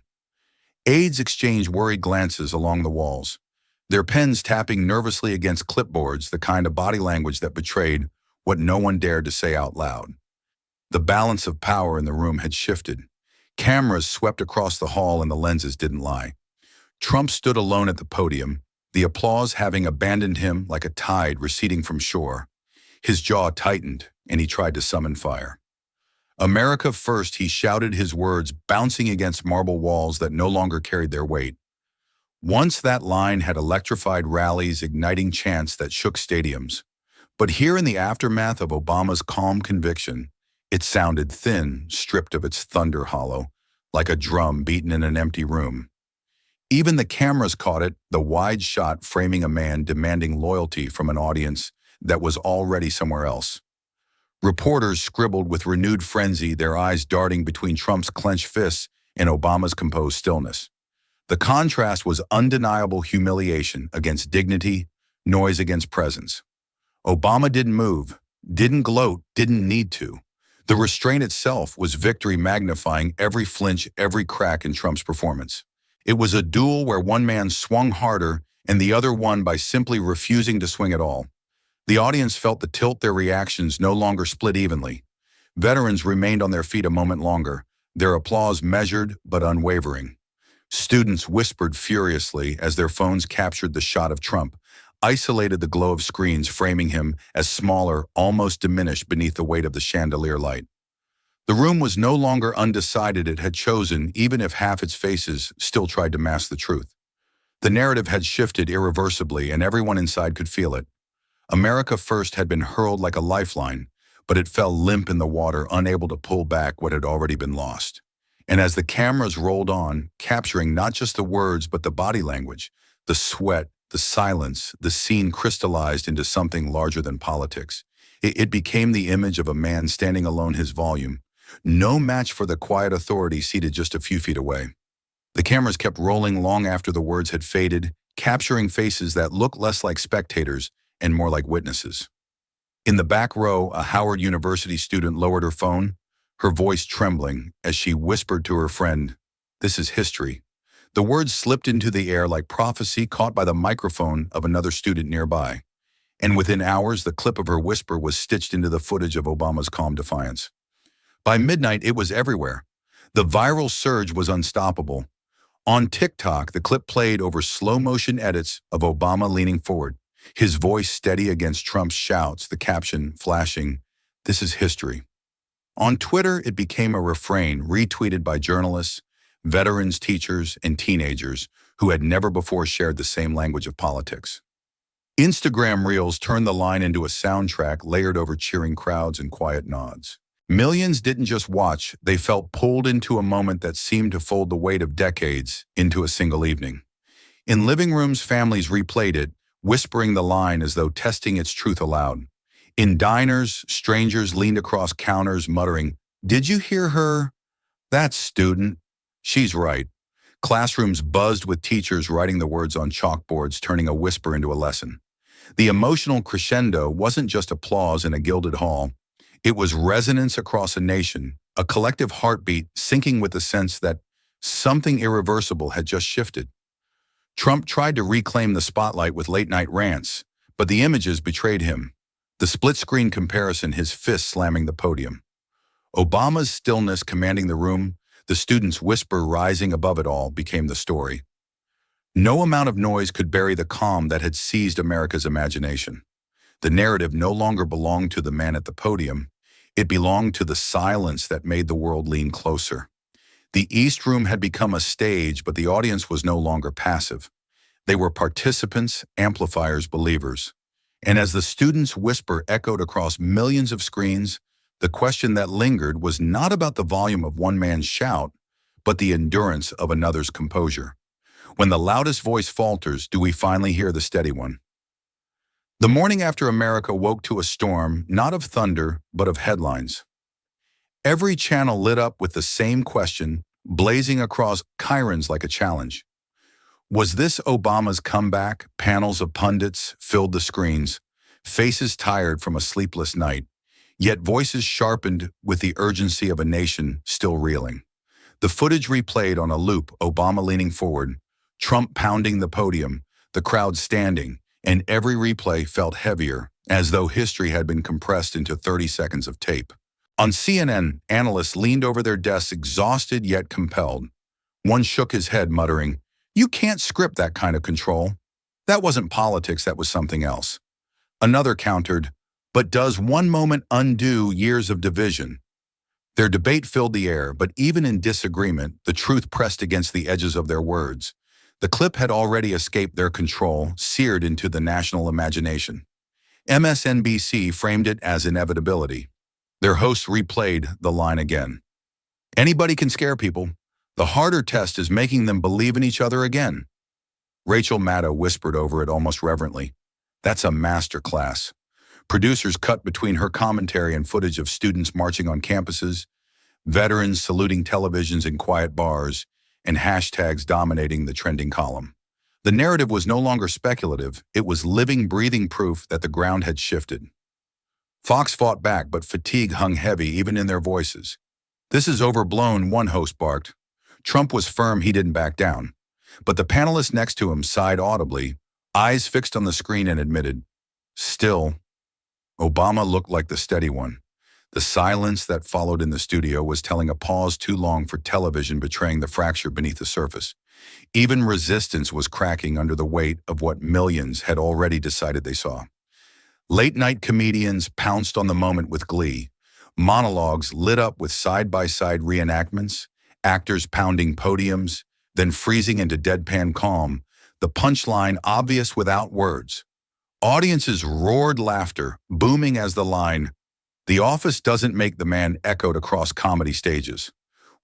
Aides exchanged worried glances along the walls, their pens tapping nervously against clipboards, the kind of body language that betrayed what no one dared to say out loud. The balance of power in the room had shifted. Cameras swept across the hall and the lenses didn't lie. Trump stood alone at the podium, the applause having abandoned him like a tide receding from shore. His jaw tightened, and he tried to summon fire. "America first," he shouted, his words bouncing against marble walls that no longer carried their weight. Once that line had electrified rallies, igniting chants that shook stadiums. But here in the aftermath of Obama's calm conviction, it sounded thin, stripped of its thunder hollow, like a drum beaten in an empty room. Even the cameras caught it, the wide shot framing a man demanding loyalty from an audience that was already somewhere else. Reporters scribbled with renewed frenzy, their eyes darting between Trump's clenched fists and Obama's composed stillness. The contrast was undeniable: humiliation against dignity, noise against presence. Obama didn't move, didn't gloat, didn't need to. The restraint itself was victory, magnifying every flinch, every crack in Trump's performance. It was a duel where one man swung harder and the other won by simply refusing to swing at all. The audience felt the tilt, their reactions no longer split evenly. Veterans remained on their feet a moment longer, their applause measured but unwavering. Students whispered furiously as their phones captured the shot of Trump, isolated the glow of screens framing him as smaller, almost diminished beneath the weight of the chandelier light. The room was no longer undecided. It had chosen, even if half its faces still tried to mask the truth. The narrative had shifted irreversibly, and everyone inside could feel it. America first had been hurled like a lifeline, but it fell limp in the water, unable to pull back what had already been lost. And as the cameras rolled on, capturing not just the words but the body language, the sweat, the silence, the scene crystallized into something larger than politics. It became the image of a man standing alone, his volume, no match for the quiet authority seated just a few feet away. The cameras kept rolling long after the words had faded, capturing faces that looked less like spectators and more like witnesses. In the back row, a Howard University student lowered her phone, her voice trembling as she whispered to her friend, "This is history." The words slipped into the air like prophecy, caught by the microphone of another student nearby. And within hours, the clip of her whisper was stitched into the footage of Obama's calm defiance. By midnight, it was everywhere. The viral surge was unstoppable. On TikTok, the clip played over slow-motion edits of Obama leaning forward, his voice steady against Trump's shouts, the caption flashing, "This is history." On Twitter, it became a refrain, retweeted by journalists, veterans, teachers, and teenagers who had never before shared the same language of politics. Instagram Reels turned the line into a soundtrack layered over cheering crowds and quiet nods. Millions didn't just watch, they felt pulled into a moment that seemed to fold the weight of decades into a single evening. In living rooms, families replayed it, whispering the line as though testing its truth aloud. In diners, strangers leaned across counters, muttering, "Did you hear her? That student. She's right." Classrooms buzzed with teachers writing the words on chalkboards, turning a whisper into a lesson. The emotional crescendo wasn't just applause in a gilded hall. It was resonance across a nation, a collective heartbeat syncing with the sense that something irreversible had just shifted. Trump tried to reclaim the spotlight with late-night rants, but the images betrayed him. The split-screen comparison, his fists slamming the podium. Obama's stillness commanding the room, the student's whisper rising above it all, became the story. No amount of noise could bury the calm that had seized America's imagination. The narrative no longer belonged to the man at the podium. It belonged to the silence that made the world lean closer. The East Room had become a stage, but the audience was no longer passive. They were participants, amplifiers, believers. And as the students' whisper echoed across millions of screens, the question that lingered was not about the volume of one man's shout, but the endurance of another's composure. When the loudest voice falters, do we finally hear the steady one? The morning after America woke to a storm, not of thunder, but of headlines. Every channel lit up with the same question, blazing across chyrons like a challenge. Was this Obama's comeback? Panels of pundits filled the screens, faces tired from a sleepless night, yet voices sharpened with the urgency of a nation still reeling. The footage replayed on a loop, Obama leaning forward, Trump pounding the podium, the crowd standing, and every replay felt heavier, as though history had been compressed into 30 seconds of tape. On CNN, analysts leaned over their desks exhausted yet compelled. One shook his head, muttering, "You can't script that kind of control. That wasn't politics, that was something else." Another countered, "But does one moment undo years of division?" Their debate filled the air, but even in disagreement, the truth pressed against the edges of their words. The clip had already escaped their control, seared into the national imagination. MSNBC framed it as inevitability. Their hosts replayed the line again. "Anybody can scare people. The harder test is making them believe in each other again." Rachel Maddow whispered over it almost reverently. "That's a master class." Producers cut between her commentary and footage of students marching on campuses, veterans saluting televisions in quiet bars, and hashtags dominating the trending column. The narrative was no longer speculative, it was living, breathing proof that the ground had shifted. Fox fought back, but fatigue hung heavy even in their voices. "This is overblown," one host barked. Trump was firm he didn't back down. But the panelist next to him sighed audibly, eyes fixed on the screen, and admitted, "Still." Obama looked like the steady one. The silence that followed in the studio was telling a pause too long for television, betraying the fracture beneath the surface. Even resistance was cracking under the weight of what millions had already decided they saw. Late-night comedians pounced on the moment with glee. Monologues lit up with side-by-side reenactments, actors pounding podiums, then freezing into deadpan calm, the punchline obvious without words. Audiences roared laughter, booming as the line, "The office doesn't make the man," echoed across comedy stages.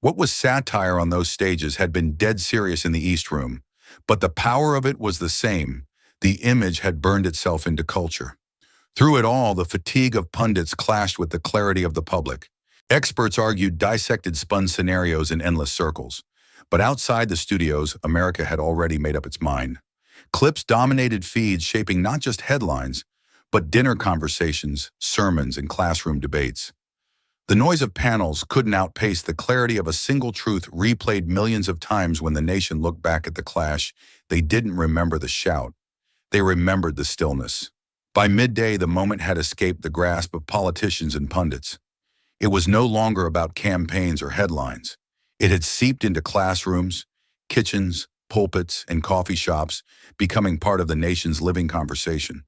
What was satire on those stages had been dead serious in the East Room, but the power of it was the same. The image had burned itself into culture. Through it all, the fatigue of pundits clashed with the clarity of the public. Experts argued, dissected, spun scenarios in endless circles. But outside the studios, America had already made up its mind. Clips dominated feeds, shaping not just headlines, but dinner conversations, sermons, and classroom debates. The noise of panels couldn't outpace the clarity of a single truth replayed millions of times. When the nation looked back at the clash, they didn't remember the shout. They remembered the stillness. By midday, the moment had escaped the grasp of politicians and pundits. It was no longer about campaigns or headlines. It had seeped into classrooms, kitchens, pulpits, and coffee shops, becoming part of the nation's living conversation.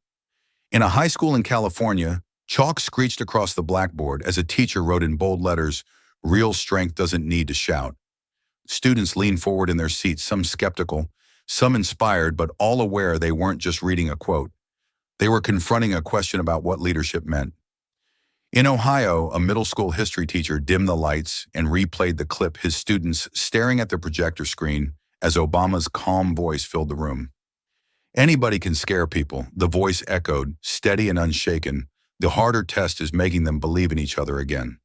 In a high school in California, chalk screeched across the blackboard as a teacher wrote in bold letters, "Real strength doesn't need to shout." Students leaned forward in their seats, some skeptical, some inspired, but all aware they weren't just reading a quote. They were confronting a question about what leadership meant. In Ohio, a middle school history teacher dimmed the lights and replayed the clip, his students staring at the projector screen as Obama's calm voice filled the room. "Anybody can scare people," the voice echoed, steady and unshaken. "The harder test is making them believe in each other again."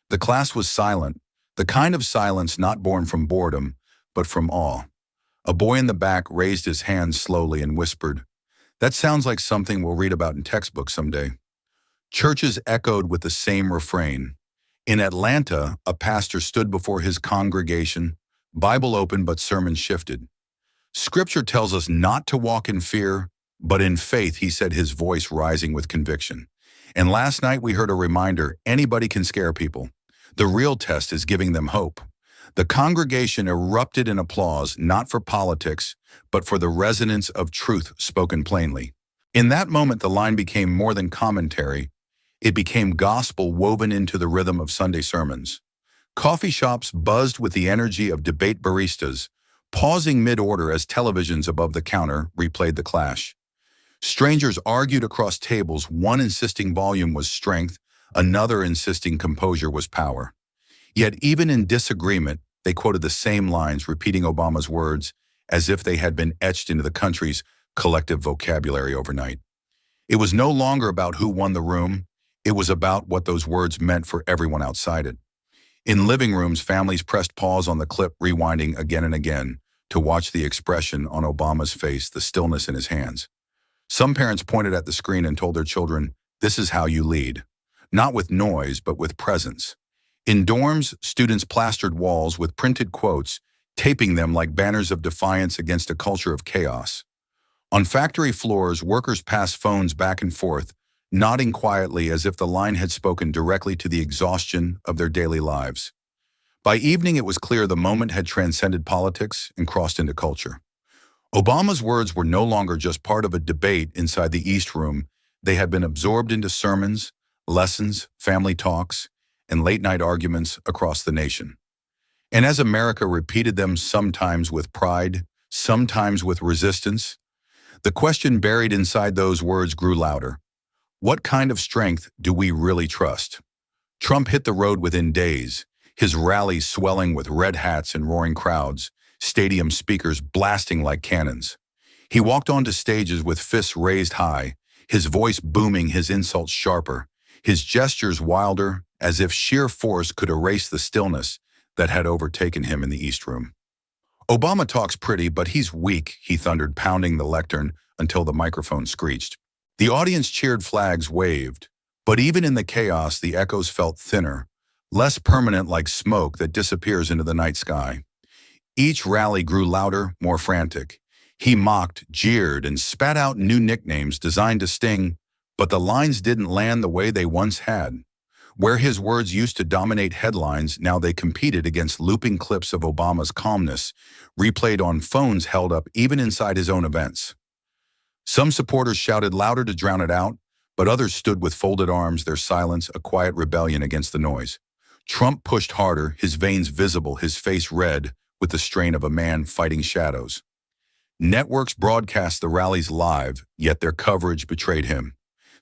The class was silent, the kind of silence not born from boredom, but from awe. A boy in the back raised his hand slowly and whispered, "That sounds like something we'll read about in textbooks someday." Churches echoed with the same refrain. In Atlanta, a pastor stood before his congregation, Bible open but sermon shifted. "Scripture tells us not to walk in fear, but in faith," he said, his voice rising with conviction. "And last night we heard a reminder, anybody can scare people. The real test is giving them hope." The congregation erupted in applause, not for politics, but for the resonance of truth spoken plainly. In that moment, the line became more than commentary. It became gospel woven into the rhythm of Sunday sermons. Coffee shops buzzed with the energy of debate baristas, pausing mid-order as televisions above the counter replayed the clash. Strangers argued across tables, one insisting volume was strength, another insisting composure was power. Yet even in disagreement, they quoted the same lines, repeating Obama's words as if they had been etched into the country's collective vocabulary overnight. It was no longer about who won the room. It was about what those words meant for everyone outside it. In living rooms, families pressed pause on the clip, rewinding again and again to watch the expression on Obama's face, the stillness in his hands. Some parents pointed at the screen and told their children, "This is how you lead." Not with noise, but with presence. In dorms, students plastered walls with printed quotes, taping them like banners of defiance against a culture of chaos. On factory floors, workers passed phones back and forth, nodding quietly as if the line had spoken directly to the exhaustion of their daily lives. By evening, it was clear the moment had transcended politics and crossed into culture. Obama's words were no longer just part of a debate inside the East Room. They had been absorbed into sermons, lessons, family talks, and late-night arguments across the nation. And as America repeated them, sometimes with pride, sometimes with resistance, the question buried inside those words grew louder. What kind of strength do we really trust? Trump hit the road within days, his rallies swelling with red hats and roaring crowds, stadium speakers blasting like cannons. He walked onto stages with fists raised high, his voice booming, his insults sharper, his gestures wilder, as if sheer force could erase the stillness that had overtaken him in the East Room. "Obama talks pretty, but he's weak," he thundered, pounding the lectern until the microphone screeched. The audience cheered, flags waved, but even in the chaos, the echoes felt thinner, less permanent, like smoke that disappears into the night sky. Each rally grew louder, more frantic. He mocked, jeered, and spat out new nicknames designed to sting, but the lines didn't land the way they once had. Where his words used to dominate headlines, now they competed against looping clips of Obama's calmness, replayed on phones held up even inside his own events. Some supporters shouted louder to drown it out, but others stood with folded arms, their silence a quiet rebellion against the noise. Trump pushed harder, his veins visible, his face red with the strain of a man fighting shadows. Networks broadcast the rallies live, yet their coverage betrayed him.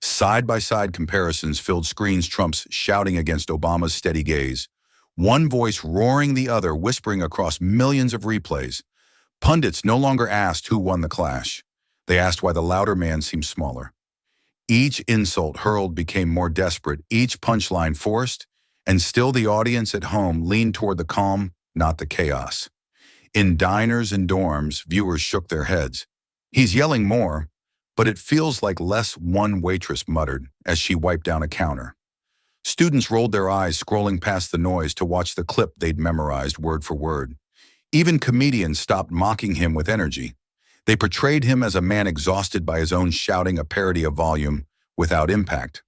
Side-by-side comparisons filled screens, Trump's shouting against Obama's steady gaze, one voice roaring the other, whispering across millions of replays. Pundits no longer asked who won the clash. They asked why the louder man seemed smaller. Each insult hurled became more desperate, each punchline forced, and still the audience at home leaned toward the calm, not the chaos. In diners and dorms, viewers shook their heads. "He's yelling more, but it feels like less," one waitress muttered as she wiped down a counter. Students rolled their eyes, scrolling past the noise to watch the clip they'd memorized word for word. Even comedians stopped mocking him with energy. They portrayed him as a man exhausted by his own shouting, a parody of volume without impact.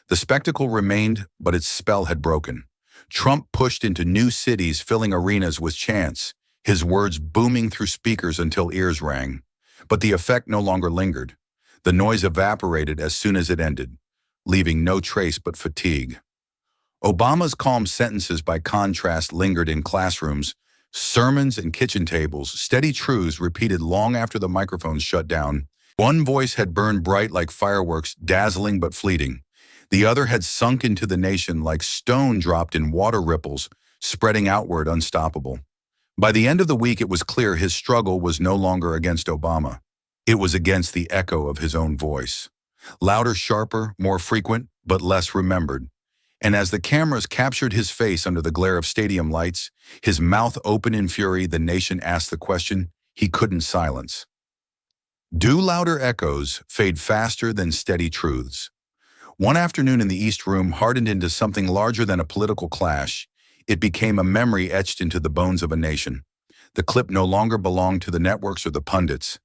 The spectacle remained, but its spell had broken. Trump pushed into new cities, filling arenas with chants, his words booming through speakers until ears rang. But the effect no longer lingered. The noise evaporated as soon as it ended, leaving no trace but fatigue. Obama's calm sentences, by contrast, lingered in classrooms, sermons, and kitchen tables, steady truths repeated long after the microphones shut down. One voice had burned bright like fireworks, dazzling but fleeting. The other had sunk into the nation like stone dropped in water ripples, spreading outward, unstoppable. By the end of the week, it was clear his struggle was no longer against Obama. It was against the echo of his own voice. Louder, sharper, more frequent, but less remembered. And as the cameras captured his face under the glare of stadium lights, his mouth open in fury, the nation asked the question he couldn't silence. Do louder echoos fade faster than steady truths? One afternoon in the East Room hardened into something larger than a political clash. It became a memory etched into the bones of a nation. The clip no longer belonged to the networks or the pundits.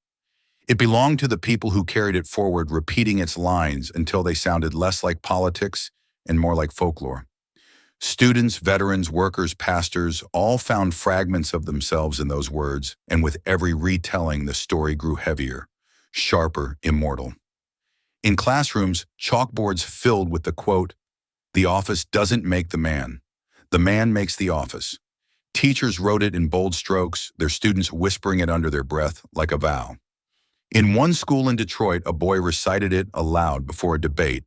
It belonged to the people who carried it forward, repeating its lines until they sounded less like politics and more like folklore. Students, veterans, workers, pastors, all found fragments of themselves in those words, and with every retelling, the story grew heavier, sharper, immortal. In classrooms, chalkboards filled with the quote, "The office doesn't make the man makes the office." Teachers wrote it in bold strokes, their students whispering it under their breath like a vow. In one school in Detroit, a boy recited it aloud before a debate,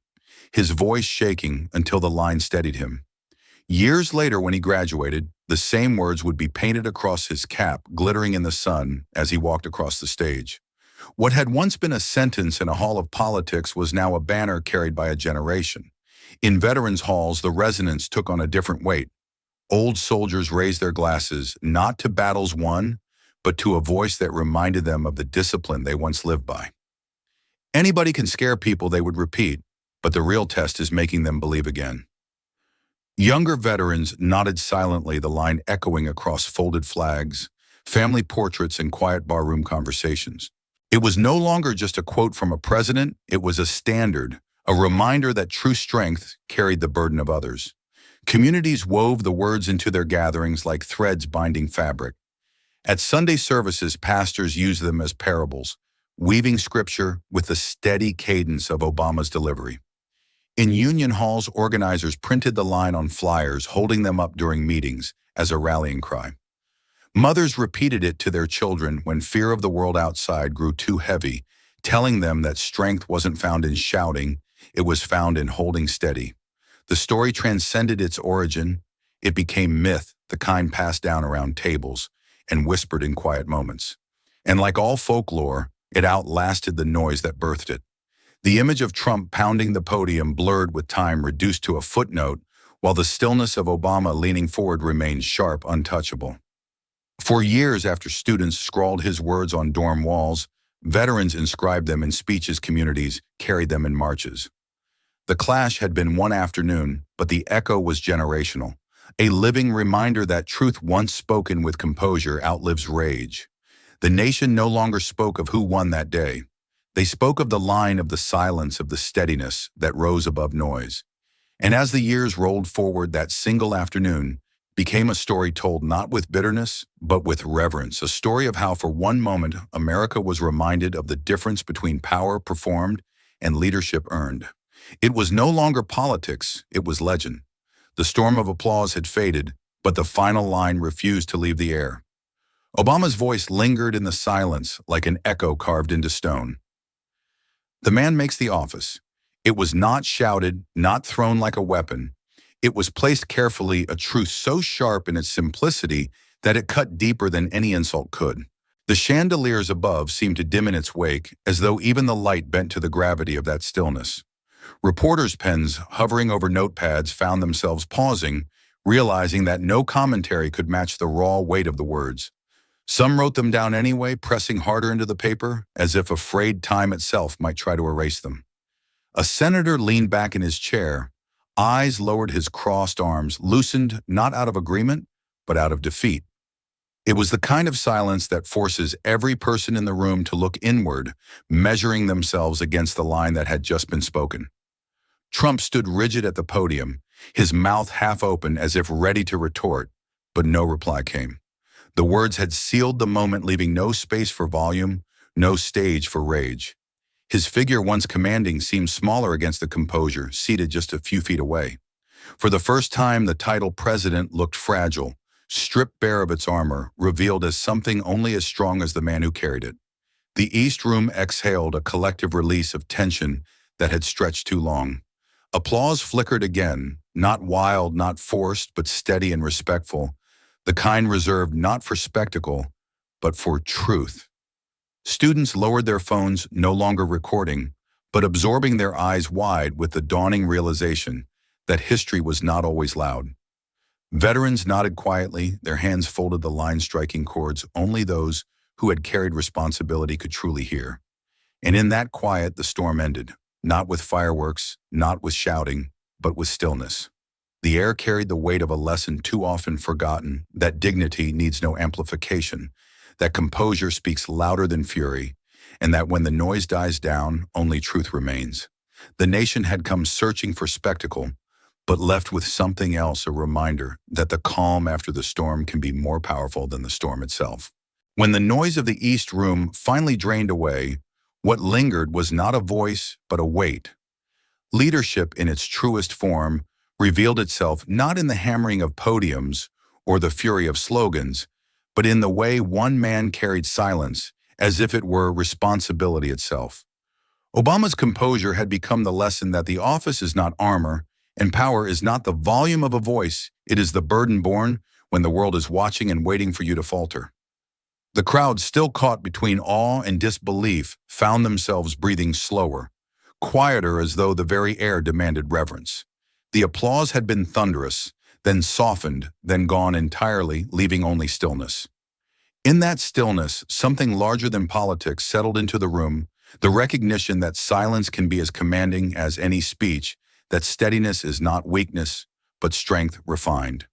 his voice shaking until the line steadied him. Years later, when he graduated, the same words would be painted across his cap, glittering in the sun as he walked across the stage. What had once been a sentence in a hall of politics was now a banner carried by a generation. In veterans' halls, the resonance took on a different weight. Old soldiers raised their glasses, not to battles won, but to a voice that reminded them of the discipline they once lived by. Anybody can scare people, they would repeat, but the real test is making them believe again. Younger veterans nodded silently, the line echoing across folded flags, family portraits, and quiet barroom conversations. It was no longer just a quote from a president, it was a standard, a reminder that true strength carried the burden of others. Communities wove the words into their gatherings like threads binding fabric. At Sunday services, pastors used them as parables, weaving scripture with the steady cadence of Obama's delivery. In union halls, organizers printed the line on flyers, holding them up during meetings as a rallying cry. Mothers repeated it to their children when fear of the world outside grew too heavy, telling them that strength wasn't found in shouting, it was found in holding steady. The story transcended its origin. It became myth, the kind passed down around tables and whispered in quiet moments. And like all folklore, it outlasted the noise that birthed it. The image of Trump pounding the podium blurred with time, reduced to a footnote, while the stillness of Obama leaning forward remained sharp, untouchable. For years after students scrawled his words on dorm walls, veterans inscribed them in speeches, communities carried them in marches. The clash had been one afternoon, but the echo was generational, a living reminder that truth once spoken with composure outlives rage. The nation no longer spoke of who won that day. They spoke of the line, of the silence, of the steadiness that rose above noise. And as the years rolled forward, that single afternoon became a story told not with bitterness, but with reverence, a story of how for one moment America was reminded of the difference between power performed and leadership earned. It was no longer politics, it was legend. The storm of applause had faded, but the final line refused to leave the air. Obama's voice lingered in the silence like an echo carved into stone. The man makes the office. It was not shouted, not thrown like a weapon. It was placed carefully, a truth so sharp in its simplicity that it cut deeper than any insult could. The chandeliers above seemed to dim in its wake, as though even the light bent to the gravity of that stillness. Reporters' pens hovering over notepads found themselves pausing, realizing that no commentary could match the raw weight of the words. Some wrote them down anyway, pressing harder into the paper, as if afraid time itself might try to erase them. A senator leaned back in his chair, eyes lowered, his crossed arms loosened, not out of agreement, but out of defeat. It was the kind of silence that forces every person in the room to look inward, measuring themselves against the line that had just been spoken. Trump stood rigid at the podium, his mouth half open as if ready to retort, but no reply came. The words had sealed the moment, leaving no space for volume, no stage for rage. His figure, once commanding, seemed smaller against the composure, seated just a few feet away. For the first time, the title president looked fragile, stripped bare of its armor, revealed as something only as strong as the man who carried it. The East Room exhaled a collective release of tension that had stretched too long. Applause flickered again, not wild, not forced, but steady and respectful, the kind reserved not for spectacle, but for truth. Students lowered their phones, no longer recording, but absorbing, their eyes wide with the dawning realization that history was not always loud. Veterans nodded quietly, their hands folded, the line striking chords only those who had carried responsibility could truly hear. And in that quiet, the storm ended, not with fireworks, not with shouting, but with stillness. The air carried the weight of a lesson too often forgotten, that dignity needs no amplification, that composure speaks louder than fury, and that when the noise dies down, only truth remains. The nation had come searching for spectacle, but left with something else, a reminder that the calm after the storm can be more powerful than the storm itself. When the noise of the East Room finally drained away, What lingered was not a voice, but a weight. Leadership in its truest form revealed itself not in the hammering of podiums or the fury of slogans, but in the way one man carried silence as if it were responsibility itself. Obama's composure had become the lesson that the office is not armor, and power is not the volume of a voice, it is the burden borne when the world is watching and waiting for you to falter. The crowd, still caught between awe and disbelief, found themselves breathing slower, quieter as though the very air demanded reverence. The applause had been thunderous, then softened, then gone entirely, leaving only stillness. In that stillness, something larger than politics settled into the room, the recognition that silence can be as commanding as any speech, that steadiness is not weakness, but strength refined.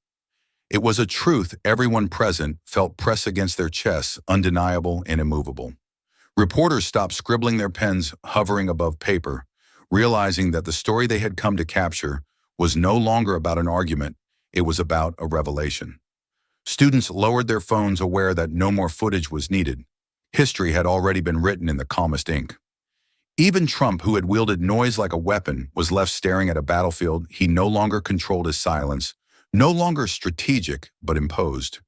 It was a truth everyone present felt press against their chests, undeniable and immovable. Reporters stopped scribbling, their pens hovering above paper, realizing that the story they had come to capture was no longer about an argument, it was about a revelation. Students lowered their phones, aware that no more footage was needed. History had already been written in the calmest ink. Even Trump, who had wielded noise like a weapon, was left staring at a battlefield. He no longer controlled his silence, no longer strategic, but imposed.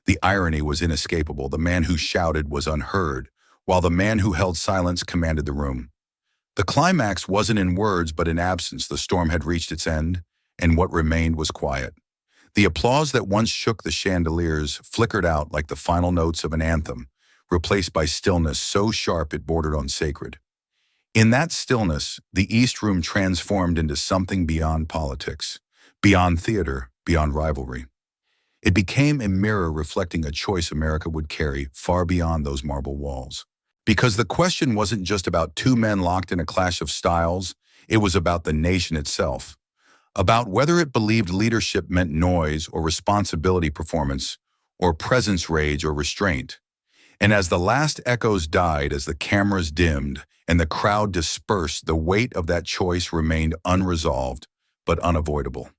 The irony was inescapable. The man who shouted was unheard, while the man who held silence commanded the room. The climax wasn't in words, but in absence. The storm had reached its end, and what remained was quiet. The applause that once shook the chandeliers flickered out like the final notes of an anthem, replaced by stillness so sharp it bordered on sacred. In that stillness, the East Room transformed into something beyond politics, beyond theater, beyond rivalry. It became a mirror reflecting a choice America would carry far beyond those marble walls. Because the question wasn't just about two men locked in a clash of styles, it was about the nation itself, about whether it believed leadership meant noise or responsibility, performance, or presence, rage or restraint. And as the last echoes died, as the cameras dimmed and the crowd dispersed, the weight of that choice remained unresolved, but unavoidable.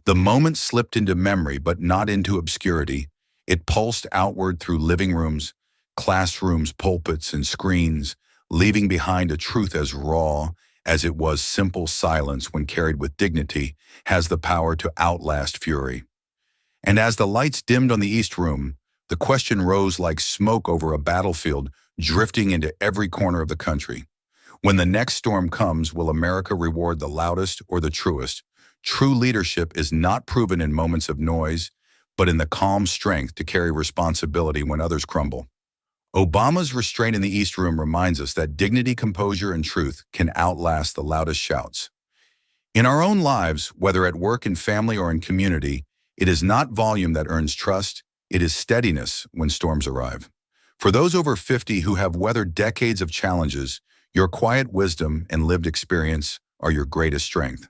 The moment slipped into memory, but not into obscurity. It pulsed outward through living rooms, classrooms, pulpits, and screens, leaving behind a truth as raw as it was simple. Silence, when carried with dignity, has the power to outlast fury. And as the lights dimmed on the East Room, the question rose like smoke over a battlefield, drifting into every corner of the country. When the next storm comes, will America reward the loudest or the truest? True leadership is not proven in moments of noise, but in the calm strength to carry responsibility when others crumble. Obama's restraint in the East Room reminds us that dignity, composure, and truth can outlast the loudest shouts. In our own lives, whether at work, in family, or in community, it is not volume that earns trust, it is steadiness when storms arrive. For those over 50 who have weathered decades of challenges, your quiet wisdom and lived experience are your greatest strength.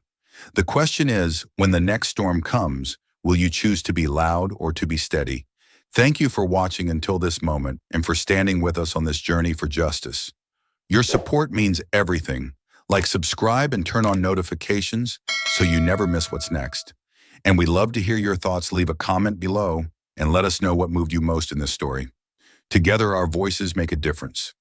The question is, when the next storm comes, will you choose to be loud or to be steady? Thank you for watching until this moment and for standing with us on this journey for justice. Your support means everything. Like, subscribe, and turn on notifications so you never miss what's next. And we'd love to hear your thoughts. Leave a comment below and let us know what moved you most in this story. Together, our voices make a difference.